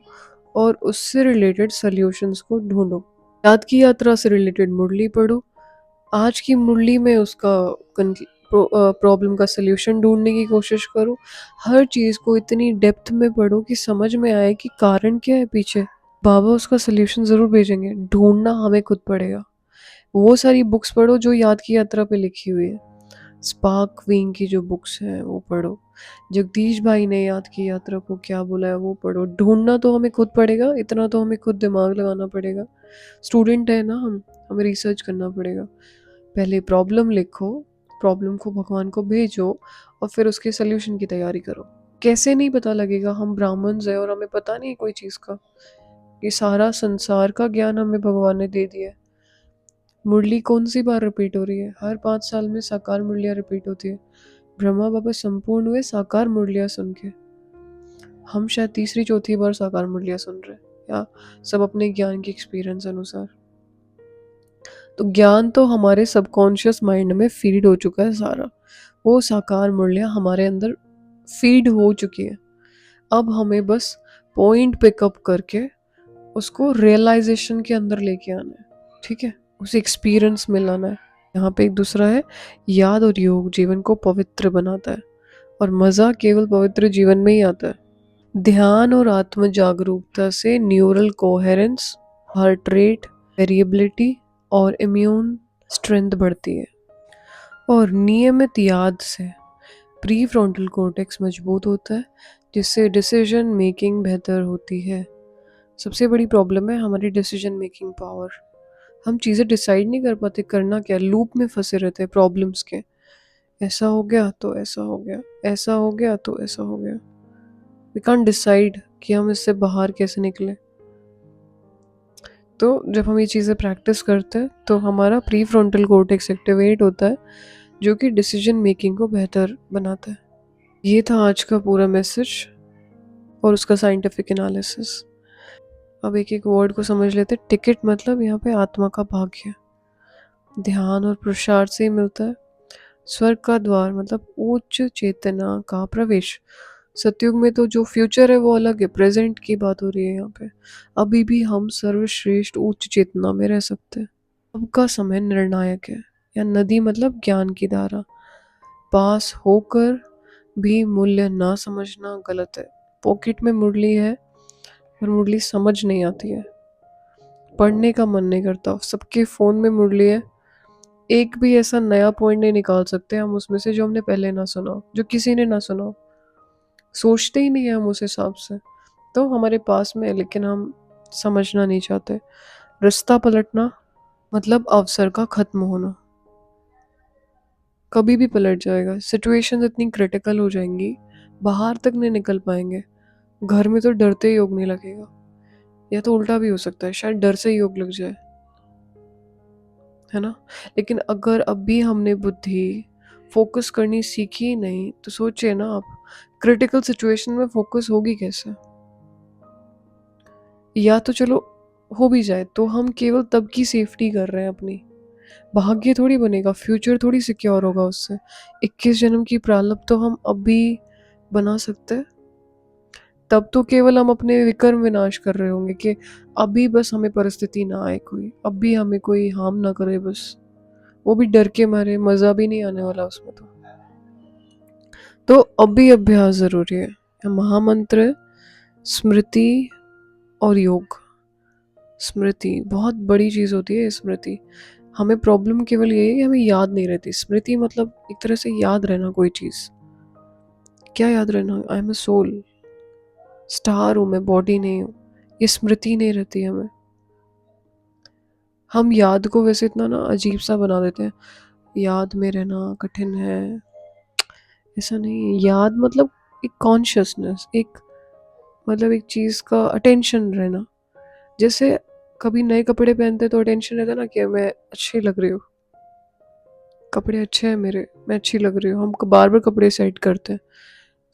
और उससे रिलेटेड सल्यूशंस को ढूंढो। याद की यात्रा से रिलेटेड मुरली पढ़ो, आज की मुरली में उसका प्रॉब्लम का सल्यूशन ढूंढने की कोशिश करो। हर चीज़ को इतनी डेप्थ में पढ़ो कि समझ में आए कि कारण क्या है पीछे। बाबा उसका सल्यूशन ज़रूर भेजेंगे, ढूंढना हमें खुद पड़ेगा। वो सारी बुक्स पढ़ो जो याद की यात्रा पे लिखी हुई है। स्पार्क विंग की जो बुक्स हैं वो पढ़ो। जगदीश भाई ने याद की यात्रा को क्या बोला है वो पढ़ो। ढूंढना तो हमें खुद पड़ेगा, इतना तो हमें खुद दिमाग लगाना पड़ेगा। स्टूडेंट है ना हम, हमें रिसर्च करना पड़ेगा। पहले प्रॉब्लम लिखो, प्रॉब्लम को भगवान को भेजो और फिर उसके सल्यूशन की तैयारी करो। कैसे नहीं पता लगेगा, हम ब्राह्मण्स हैं और हमें पता नहीं कोई चीज़ का। ये सारा संसार का ज्ञान हमें भगवान ने दे दिया है। मुरली कौन सी बार रिपीट हो रही है? हर 5 साल में साकार मुरलियाँ रिपीट होती है। ब्रह्मा बाबा संपूर्ण हुए साकार मुरलियाँ सुन के, हम शायद तीसरी चौथी बार साकार मुरलियाँ सुन रहे हैं, या सब अपने ज्ञान के एक्सपीरियंस अनुसार। तो ज्ञान तो हमारे सबकॉन्शियस माइंड में फीड हो चुका है सारा, वो साकार मुरलियाँ हमारे अंदर फीड हो चुकी है। अब हमें बस पॉइंट पिकअप करके उसको रियलाइजेशन के अंदर लेके आना है, ठीक है, उसे एक्सपीरियंस में लाना है। यहाँ पे एक दूसरा है, याद और योग जीवन को पवित्र बनाता है और मज़ा केवल पवित्र जीवन में ही आता है। ध्यान और आत्म जागरूकता से neural coherence, heart rate variability और इम्यून स्ट्रेंथ बढ़ती है। और नियमित याद से प्री फ्रंटल कॉर्टेक्स मजबूत होता है, जिससे डिसीजन मेकिंग बेहतर होती है। सबसे बड़ी प्रॉब्लम है हमारी डिसीजन मेकिंग पावर। हम चीज़ें डिसाइड नहीं कर पाते करना क्या, लूप में फंसे रहते हैं प्रॉब्लम्स के। ऐसा हो गया तो ऐसा हो गया, ऐसा हो गया तो ऐसा हो गया। वी कांट डिसाइड कि हम इससे बाहर कैसे निकले। तो जब हम ये चीज़ें प्रैक्टिस करते हैं तो हमारा प्री फ्रंटल कॉर्टेक्स एक्टिवेट होता है, जो कि डिसीजन मेकिंग को बेहतर बनाता है। ये था आज का पूरा मैसेज और उसका साइंटिफिक एनालिसिस। अब एक एक वर्ड को समझ लेते। टिकट मतलब यहाँ पे आत्मा का भाग्य, ध्यान और पुरुषार्थ से ही मिलता है। स्वर्ग का द्वार मतलब उच्च चेतना का प्रवेश। सतयुग में तो जो फ्यूचर है वो अलग है, प्रेजेंट की बात हो रही है यहाँ पे। अभी भी हम सर्वश्रेष्ठ उच्च चेतना में रह सकते हैं। अब का समय निर्णायक है। या नदी मतलब ज्ञान की धारा। पास होकर भी मूल्य ना समझना गलत है। पॉकेट में मुरली है पर मुरली समझ नहीं आती है। पढ़ने का मन नहीं करता, सबके फ़ोन में मुरली है। एक भी ऐसा नया पॉइंट नहीं निकाल सकते हम उसमें से जो हमने पहले ना सुना हो, जो किसी ने ना सुना हो। सोचते ही नहीं है हम उस हिसाब से। तो हमारे पास में है लेकिन हम समझना नहीं चाहते। रास्ता पलटना मतलब अवसर का खत्म होना। कभी भी पलट जाएगा, सिचुएशन इतनी क्रिटिकल हो जाएंगी, बाहर तक नहीं निकल पाएंगे। घर में तो डरते ही योग नहीं लगेगा, या तो उल्टा भी हो सकता है, शायद डर से ही योग लग जाए, है ना। लेकिन अगर अभी हमने बुद्धि फोकस करनी सीखी ही नहीं तो सोचिए ना आप, क्रिटिकल सिचुएशन में फोकस होगी कैसे। या तो चलो हो भी जाए तो हम केवल तब की सेफ्टी कर रहे हैं अपनी। भाग्य थोड़ी बनेगा, फ्यूचर थोड़ी सिक्योर होगा उससे। 21 जन्म की प्रारब्ध तो हम अभी बना सकते हैं। तब तो केवल हम अपने विकर्म विनाश कर रहे होंगे कि अभी बस हमें परिस्थिति ना आए कोई, अभी हमें कोई हार्म ना करे बस। वो भी डर के मारे, मज़ा भी नहीं आने वाला उसमें तो अभी अभ्यास ज़रूरी है। महामंत्र, स्मृति और योग। स्मृति बहुत बड़ी चीज़ होती है। स्मृति, हमें प्रॉब्लम केवल ये है कि हमें याद नहीं रहती। स्मृति मतलब एक तरह से याद रहना कोई चीज़। क्या याद रहना, I am a soul, star हूँ मैं, बॉडी नहीं हूँ। ये स्मृति नहीं रहती हमें। हम याद को वैसे इतना ना अजीब सा बना देते हैं, याद में रहना कठिन है। ऐसा नहीं है। याद मतलब एक कॉन्शियसनेस, एक मतलब एक चीज़ का अटेंशन रहना। जैसे कभी नए कपड़े पहनते तो अटेंशन रहता है ना कि मैं अच्छी लग रही हूँ, कपड़े अच्छे हैं मेरे, मैं अच्छी लग रही हूँ। हम बार बार कपड़े सेट करते हैं,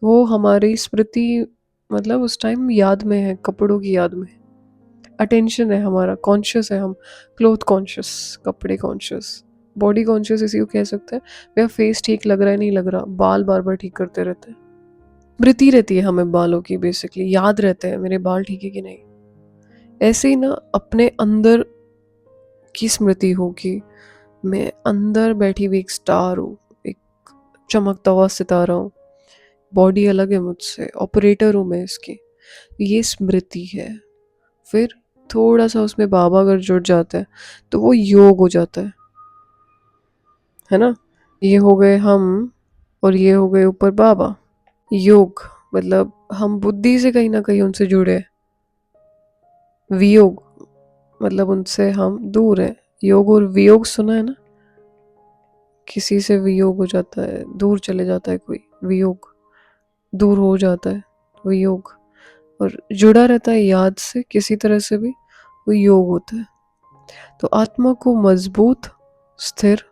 वो हमारी स्मृति मतलब उस टाइम याद में है, कपड़ों की याद में। अटेंशन है हमारा, कॉन्शियस है हम। क्लोथ कॉन्शियस, कपड़े कॉन्शियस, बॉडी कॉन्शियस इसी को कह सकते हैं। मेरा फेस ठीक लग रहा है नहीं लग रहा, बाल बार बार ठीक करते रहते हैं। स्मृति रहती है हमें बालों की, बेसिकली याद रहते हैं मेरे बाल ठीक है कि नहीं। ऐसे ही ना अपने अंदर की स्मृति होगी, मैं अंदर बैठी हुई एक स्टार हूँ, एक चमकता हुआ सितारा हूँ। बॉडी अलग है मुझसे, ऑपरेटर हूँ मैं इसकी, ये स्मृति है। फिर थोड़ा सा उसमें बाबा अगर जुड़ जाता है तो वो योग हो जाता है ना। ये हो गए हम और ये हो गए ऊपर बाबा। योग मतलब हम बुद्धि से कहीं ना कहीं उनसे जुड़े। वियोग मतलब उनसे हम दूर हैं। योग और वियोग सुना है ना, किसी से वियोग हो जाता है, दूर चले जाता है कोई, वियोग, दूर हो जाता है, वियोग। और जुड़ा रहता है याद से किसी तरह से भी, वो योग होता है। तो आत्मा को मजबूत, स्थिर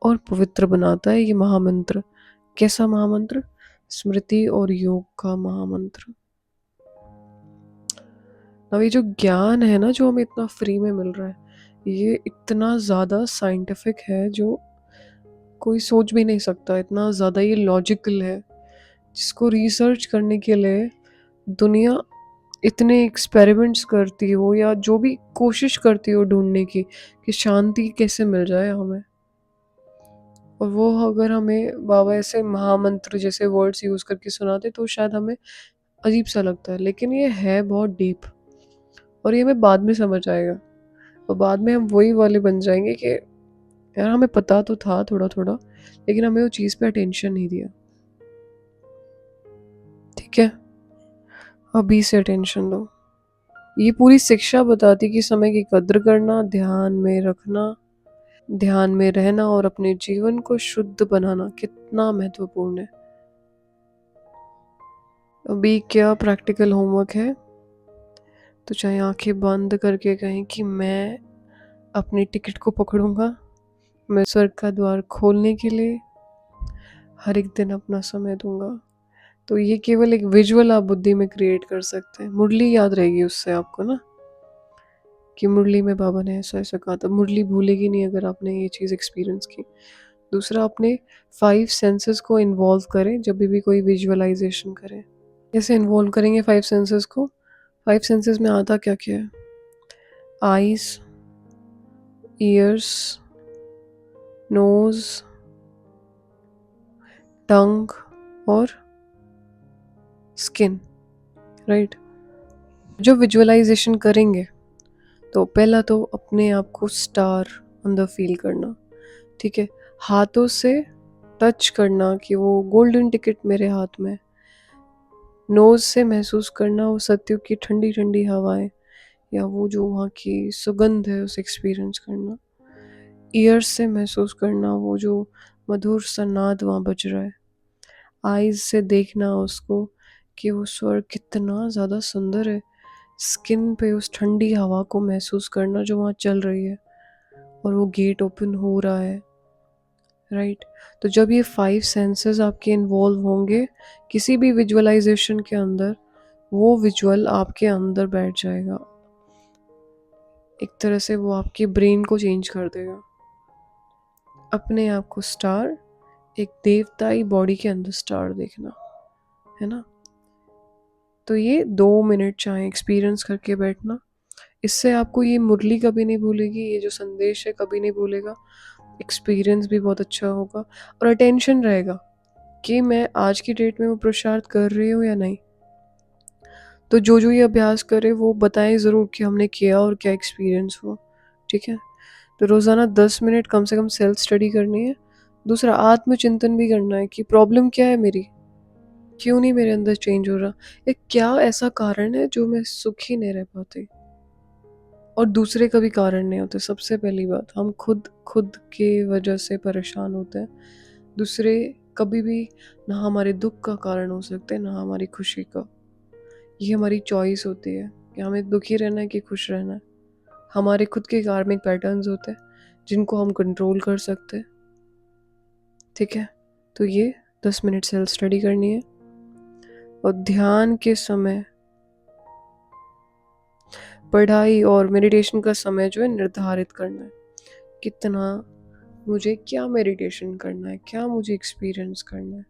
और पवित्र बनाता है ये महामंत्र। कैसा महामंत्र? स्मृति और योग का महामंत्र। अब ये जो ज्ञान है ना, जो हमें इतना फ्री में मिल रहा है, ये इतना ज़्यादा साइंटिफिक है जो कोई सोच भी नहीं सकता। इतना ज़्यादा ये लॉजिकल है, जिसको रिसर्च करने के लिए दुनिया इतने एक्सपेरिमेंट्स करती हो या जो भी कोशिश करती हो ढूंढने की कि शांति कैसे मिल जाए हमें। और वो अगर हमें बाबा ऐसे महामंत्र जैसे वर्ड्स यूज़ करके सुनाते तो शायद हमें अजीब सा लगता है, लेकिन ये है बहुत डीप और ये हमें बाद में समझ आएगा और बाद में हम वही वाले बन जाएंगे कि यार हमें पता तो था थोड़ा थोड़ा, लेकिन हमें वो चीज़ पे अटेंशन नहीं दिया। ठीक है, अभी से अटेंशन दो। ये पूरी शिक्षा बताती कि समय की कद्र करना, ध्यान में रखना, ध्यान में रहना और अपने जीवन को शुद्ध बनाना कितना महत्वपूर्ण है। अभी क्या प्रैक्टिकल होमवर्क है, तो चाहे आंखें बंद करके कहें कि मैं अपनी टिकट को पकड़ूंगा, मैं स्वर्ग का द्वार खोलने के लिए हर एक दिन अपना समय दूंगा। तो ये केवल एक विजुअल आप बुद्धि में क्रिएट कर सकते हैं। मुरली याद रहेगी उससे आपको ना, कि मुरली में बाबा ने ऐसा ऐसा कहा था। मुरली भूलेगी नहीं अगर आपने ये चीज़ एक्सपीरियंस की। दूसरा, अपने 5 सेंसेस को इन्वॉल्व करें जब भी कोई विजुअलाइजेशन करें। कैसे इन्वॉल्व करेंगे 5 सेंसेस को? 5 सेंसेस में आता क्या क्या है? आईज, ईयर्स, नोज, टंग और स्किन, राइट? जो विजुअलाइजेशन करेंगे तो पहला तो अपने आप को स्टार अंदर फील करना, ठीक है? हाथों से टच करना कि वो गोल्डन टिकट मेरे हाथ में। नोज से महसूस करना वो सत्युग की ठंडी ठंडी हवाएं या वो जो वहाँ की सुगंध है उसे एक्सपीरियंस करना। ईयर्स से महसूस करना वो जो मधुर सा नाद वहाँ बज रहा है। आईज से देखना उसको कि वो स्वर्ग कितना ज़्यादा सुंदर है। स्किन पे उस ठंडी हवा को महसूस करना जो वहाँ चल रही है और वो गेट ओपन हो रहा है, राइट? तो जब ये 5 सेंसेस आपके इन्वॉल्व होंगे किसी भी विजुअलाइजेशन के अंदर, वो विजुअल आपके अंदर बैठ जाएगा। एक तरह से वो आपके ब्रेन को चेंज कर देगा। अपने आप को स्टार, एक देवताई बॉडी के अंदर स्टार देखना, है ना? तो ये 2 मिनट चाहे एक्सपीरियंस करके बैठना। इससे आपको ये मुरली कभी नहीं भूलेगी, ये जो संदेश है कभी नहीं भूलेगा। एक्सपीरियंस भी बहुत अच्छा होगा और अटेंशन रहेगा कि मैं आज की डेट में वो पुरुषार्थ कर रही हूँ या नहीं। तो जो जो ये अभ्यास करे वो बताएं ज़रूर कि हमने किया और क्या एक्सपीरियंस हुआ। ठीक है, तो रोज़ाना 10 मिनट कम से कम सेल्फ स्टडी करनी है। दूसरा, आत्मचिंतन भी करना है कि प्रॉब्लम क्या है मेरी, क्यों नहीं मेरे अंदर चेंज हो रहा, या क्या ऐसा कारण है जो मैं सुखी नहीं रह पाती। और दूसरे का भी कारण नहीं होते। सबसे पहली बात, हम खुद खुद के वजह से परेशान होते हैं। दूसरे कभी भी ना हमारे दुख का कारण हो सकते हैं ना हमारी खुशी का। ये हमारी चॉइस होती है कि हमें दुखी रहना है कि खुश रहना है। हमारे खुद के कार्मिक पैटर्न्स होते हैं जिनको हम कंट्रोल कर सकते हैं। ठीक है, तो ये 10 मिनट सेल्फ स्टडी करनी है और ध्यान के समय, पढ़ाई और मेडिटेशन का समय जो है निर्धारित करना है। कितना मुझे क्या मेडिटेशन करना है, क्या मुझे एक्सपीरियंस करना है,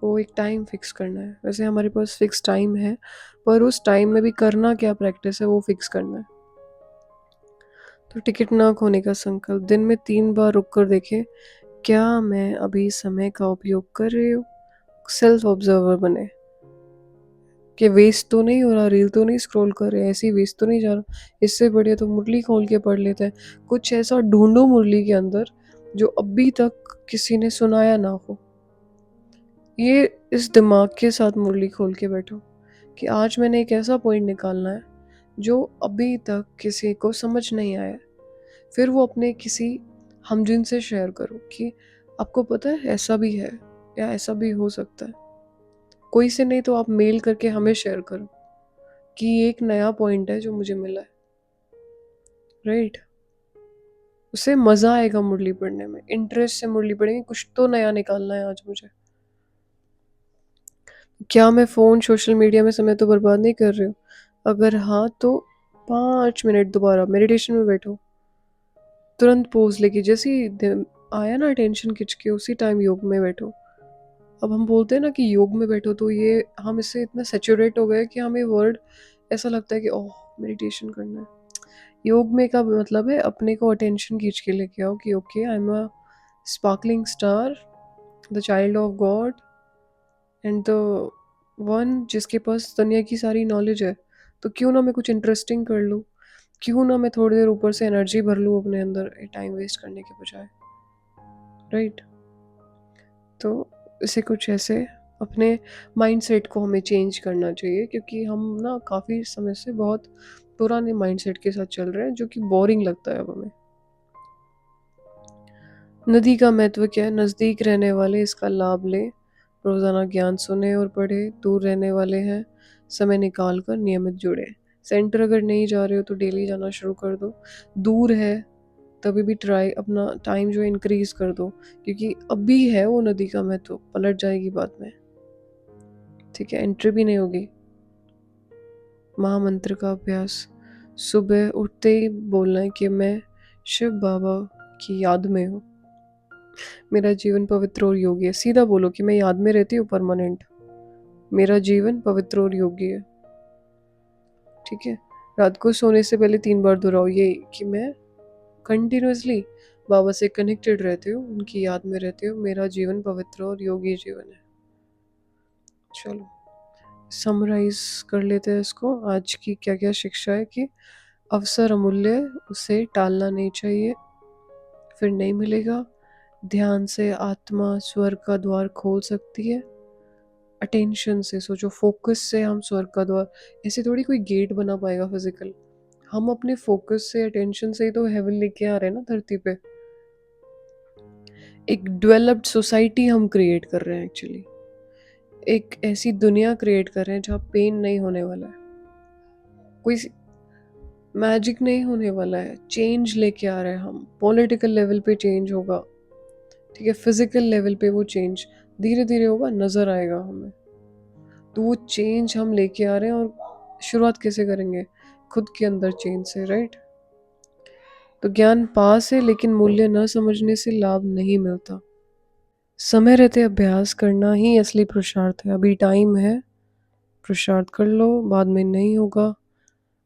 वो एक टाइम फिक्स करना है। वैसे हमारे पास फिक्स टाइम है, पर उस टाइम में भी करना क्या प्रैक्टिस है वो फिक्स करना है। तो टिकट ना खोने का संकल्प, दिन में 3 बार रुक कर देखें क्या मैं अभी समय का उपयोग कर रही हूँ। सेल्फ ऑब्जर्वर बने कि वेस्ट तो नहीं हो रहा, रील तो नहीं स्क्रॉल कर रहे, ऐसे ही वेस्ट तो नहीं जा रहा। इससे बढ़िया तो मुरली खोल के पढ़ लेते हैं। कुछ ऐसा ढूंढो मुरली के अंदर जो अभी तक किसी ने सुनाया ना हो। ये इस दिमाग के साथ मुरली खोल के बैठो कि आज मैंने एक ऐसा पॉइंट निकालना है जो अभी तक किसी को समझ नहीं आया। फिर वो अपने किसी हमजिन से शेयर करो कि आपको पता है ऐसा भी है या ऐसा भी हो सकता है। कोई से नहीं तो आप मेल करके हमें शेयर करो कि ये एक नया पॉइंट है जो मुझे मिला है, राइट? उससे मज़ा आएगा मुरली पढ़ने में, इंटरेस्ट से मुरली पढ़ेंगे, कुछ तो नया निकालना है आज मुझे। क्या मैं फ़ोन सोशल मीडिया में समय तो बर्बाद नहीं कर रही हूँ? अगर हाँ तो 5 मिनट दोबारा मेडिटेशन में बैठो। तुरंत पोज लेके जैसे ही आया ना टेंशन खिंच के, उसी टाइम योग में बैठो। अब हम बोलते हैं ना कि योग में बैठो, तो ये हम इससे इतना सेचुरेट हो गए कि हमें वर्ड ऐसा लगता है कि ओह मेडिटेशन करना है। योग में का मतलब है अपने को अटेंशन खींच के लेके आओ कि okay I am a sparkling star, the child of God and the one जिसके पास दुनिया की सारी नॉलेज है। तो क्यों ना मैं कुछ इंटरेस्टिंग कर लूँ, क्यों ना मैं थोड़ी देर ऊपर से एनर्जी भर लूँ अपने अंदर टाइम वेस्ट करने के बजाय, राइट। तो इसे कुछ ऐसे अपने माइंडसेट को हमें चेंज करना चाहिए, क्योंकि हम ना काफ़ी समय से बहुत पुराने माइंडसेट के साथ चल रहे हैं जो कि बोरिंग लगता है अब हमें। नदी का महत्व क्या है? नज़दीक रहने वाले इसका लाभ लें, रोज़ाना ज्ञान सुने और पढ़े। दूर रहने वाले हैं समय निकाल कर नियमित जुड़े। सेंटर अगर नहीं जा रहे हो तो डेली जाना शुरू कर दो। दूर है तभी भी ट्राई अपना टाइम जो इंक्रीज कर दो, क्योंकि अभी है वो नदी का महत्व, पलट जाएगी बाद में, ठीक है, एंट्री भी नहीं होगी। महामंत्र का अभ्यास, सुबह उठते ही बोलना है कि मैं शिव बाबा की याद में हूँ, मेरा जीवन पवित्र और योगी है। सीधा बोलो कि मैं याद में रहती हूँ परमानेंट, मेरा जीवन पवित्र और योगी है, ठीक है। रात को सोने से पहले 3 बार दोहराओ ये कि मैं कंटिन्यूअसली बाबा से कनेक्टेड रहती हूँ, उनकी याद में रहती हूँ, मेरा जीवन पवित्र और योगी जीवन है। चलो समराइज कर लेते हैं इसको, आज की क्या क्या शिक्षा है कि अवसर अमूल्य है, उसे टालना नहीं चाहिए, फिर नहीं मिलेगा। ध्यान से आत्मा स्वर्ग का द्वार खोल सकती है। अटेंशन से सोचो, फोकस से हम स्वर्ग का द्वार, ऐसे थोड़ी कोई गेट बना पाएगा फिजिकल, हम अपने फोकस से अटेंशन से ही तो हेवन लेके आ रहे हैं ना धरती पे। एक डेवलप्ड सोसाइटी हम क्रिएट कर रहे हैं एक्चुअली, एक ऐसी दुनिया क्रिएट कर रहे हैं जहाँ पेन नहीं होने वाला है, कोई मैजिक नहीं होने वाला है, चेंज लेके आ रहे हैं हम। पॉलिटिकल लेवल पे चेंज होगा, ठीक है, फिजिकल लेवल पे वो चेंज धीरे धीरे होगा, नजर आएगा हमें। तो वो चेंज हम लेके आ रहे हैं, और शुरुआत कैसे करेंगे? खुद के अंदर चेंज से, राइट। तो ज्ञान पास है लेकिन मूल्य न समझने से लाभ नहीं मिलता। समय रहते अभ्यास करना ही असली पुरुषार्थ है। अभी टाइम है, पुरुषार्थ कर लो, बाद में नहीं होगा।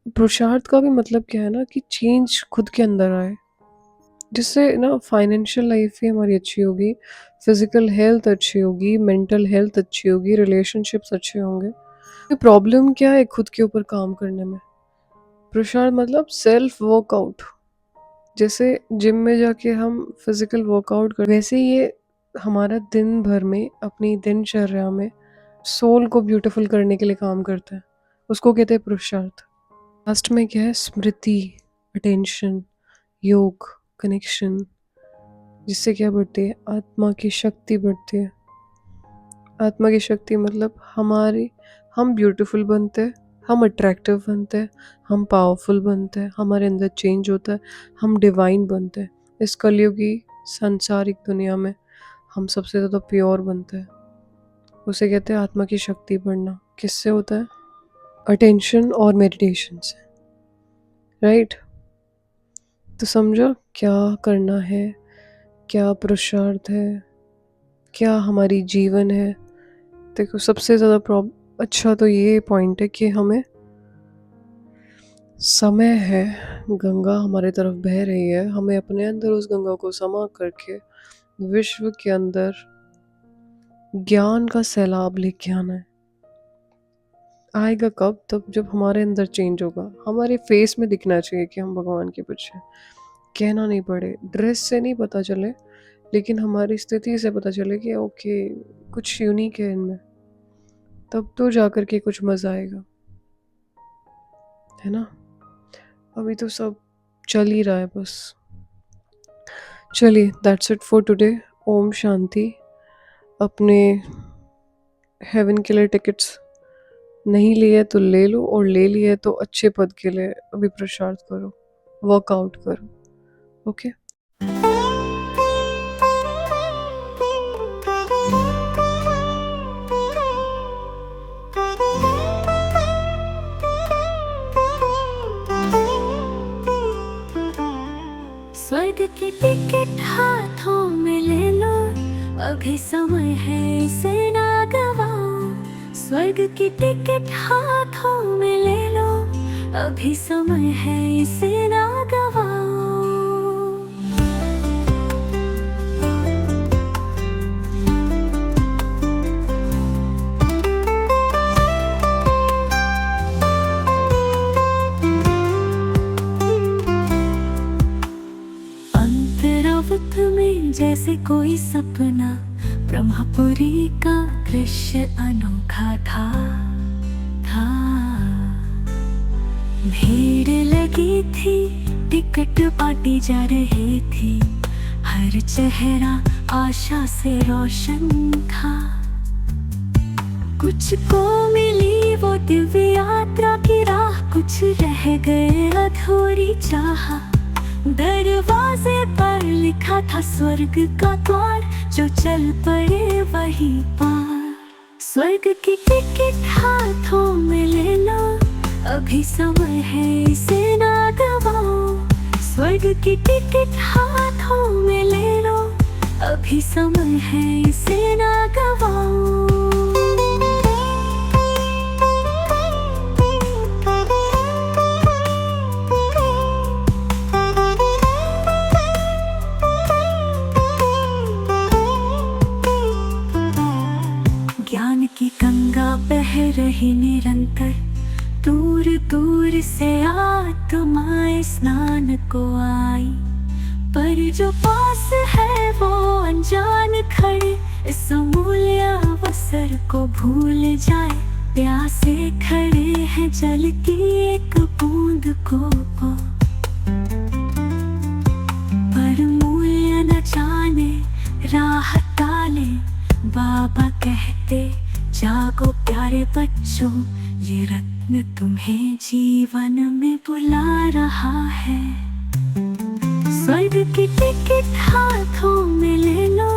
पुरुषार्थ का भी मतलब क्या है ना कि चेंज खुद के अंदर आए, जिससे ना फाइनेंशियल लाइफ भी हमारी अच्छी होगी, फिजिकल हेल्थ अच्छी होगी, मेंटल हेल्थ अच्छी होगी, रिलेशनशिप्स अच्छे होंगे। प्रॉब्लम क्या है खुद के ऊपर काम करने में? पुरुषार्थ मतलब सेल्फ वर्कआउट। जैसे जिम में जाके हम फिजिकल वर्कआउट कर, वैसे ये हमारा दिन भर में अपनी दिनचर्या में सोल को ब्यूटीफुल करने के लिए काम करता है, उसको कहते हैं पुरुषार्थ। लास्ट में क्या है? स्मृति, अटेंशन, योग, कनेक्शन, जिससे क्या बढ़ती है? आत्मा की शक्ति बढ़ती है। आत्मा की शक्ति मतलब हम ब्यूटीफुल बनते हैं, हम अट्रैक्टिव बनते हैं, हम पावरफुल बनते हैं, हमारे अंदर चेंज होता है, हम डिवाइन बनते हैं। इस कलयुगी सांसारिक दुनिया में हम सबसे ज़्यादा प्योर बनते हैं। उसे कहते हैं आत्मा की शक्ति बढ़ना। किससे होता है? अटेंशन और मेडिटेशन से, राइट। तो समझो क्या करना है, क्या पुरुषार्थ है, क्या हमारी जीवन है। देखो सबसे ज़्यादा अच्छा तो ये पॉइंट है कि हमें समय है, गंगा हमारे तरफ बह रही है, हमें अपने अंदर उस गंगा को समा करके विश्व के अंदर ज्ञान का सैलाब लेके आना है। आएगा कब? तब जब हमारे अंदर चेंज होगा, हमारे फेस में दिखना चाहिए कि हम भगवान के बच्चे हैं। कहना नहीं पड़े, ड्रेस से नहीं पता चले, लेकिन हमारी स्थिति से पता चले कि ओके कुछ यूनिक है इनमें, तब तो जाकर के कुछ मज़ा आएगा, है ना। अभी तो सब चल ही रहा है बस। चलिए that's it for today. Om Shanti. अपने हेवन के लिए टिकट्स नहीं लिए तो ले लो, और ले लिए तो अच्छे पद के लिए अभी पुरुषार्थ करो, वर्कआउट करो, ओके। स्वर्ग की टिकट हाथों में ले लो, अभी समय है इसे ना गवाओ। स्वर्ग की टिकट हाथों में ले लो, अभी समय है इसे ना गवाओ। अंतरावत में जैसे कोई सपना, ब्रह्मपुरी का दृश्य अनोखा था। भीड़ लगी थी, टिकट बांटी जा रही थी, हर चेहरा आशा से रोशन था। कुछ को मिली वो दिव्य यात्रा की राह, कुछ रह गए अधूरी चाह। दरवाजे पर लिखा था स्वर्ग का द्वार, जो चल पड़े वही पार। स्वर्ग की टिकट हाथों में ले लो, अभी समय है इसे ना गवाओ। स्वर्ग की टिकट हाथों में ले लो, अभी समय है इसे ना गवाओ। ज्ञान की गंगा बह रही निरंतर, दूर दूर से आत्माएं स्नान को आई। पर जो पास है वो अनजान खड़े, इस अमूल्य अवसर को भूल जाए। प्यासे खड़े हैं जल की एक बूंद को, पर मूल्य न जाने राह टाले। बाबा कहते जागो प्यारे बच्चों, ये रत्न तुम्हें जीवन में बुला रहा है। स्वर्ग की टिकट हाथों में ले लो,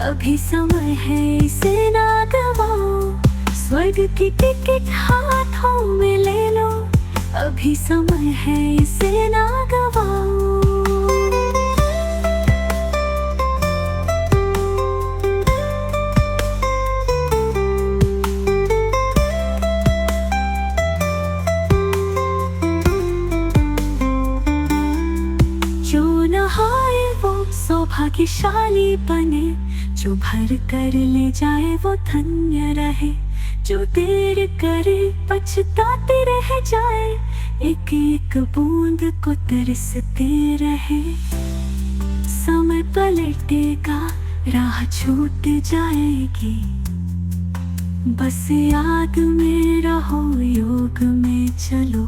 अभी समय है इसे ना गवाओ। स्वर्ग की टिकट हाथों में ले लो, अभी समय है इसे ना गवाओ। सौभाग्यशाली बने, जो भर कर ले जाए वो धन्य रहे। जो देर करे पछताते रह जाए, एक एक बूंद को तरसते रहे। समय पलटेगा, राह छूट जाएगी, बस याद में रहो, योग में चलो।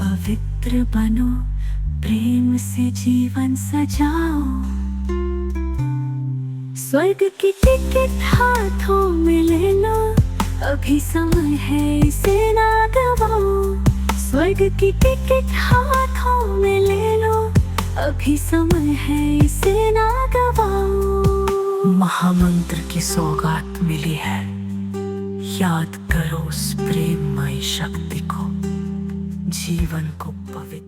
पवित्र बनो, प्रेम से जीवन सजाओ। स्वर्ग की टिकट हाथों में ले लो, अभी समय है इसे ना गवाओ। स्वर्ग की टिकट हाथों में ले लो, अभी समय है इसे ना गवाओ। महामंत्र की सौगात मिली है, याद करो उस प्रेममय शक्ति को, जीवन को पवित्र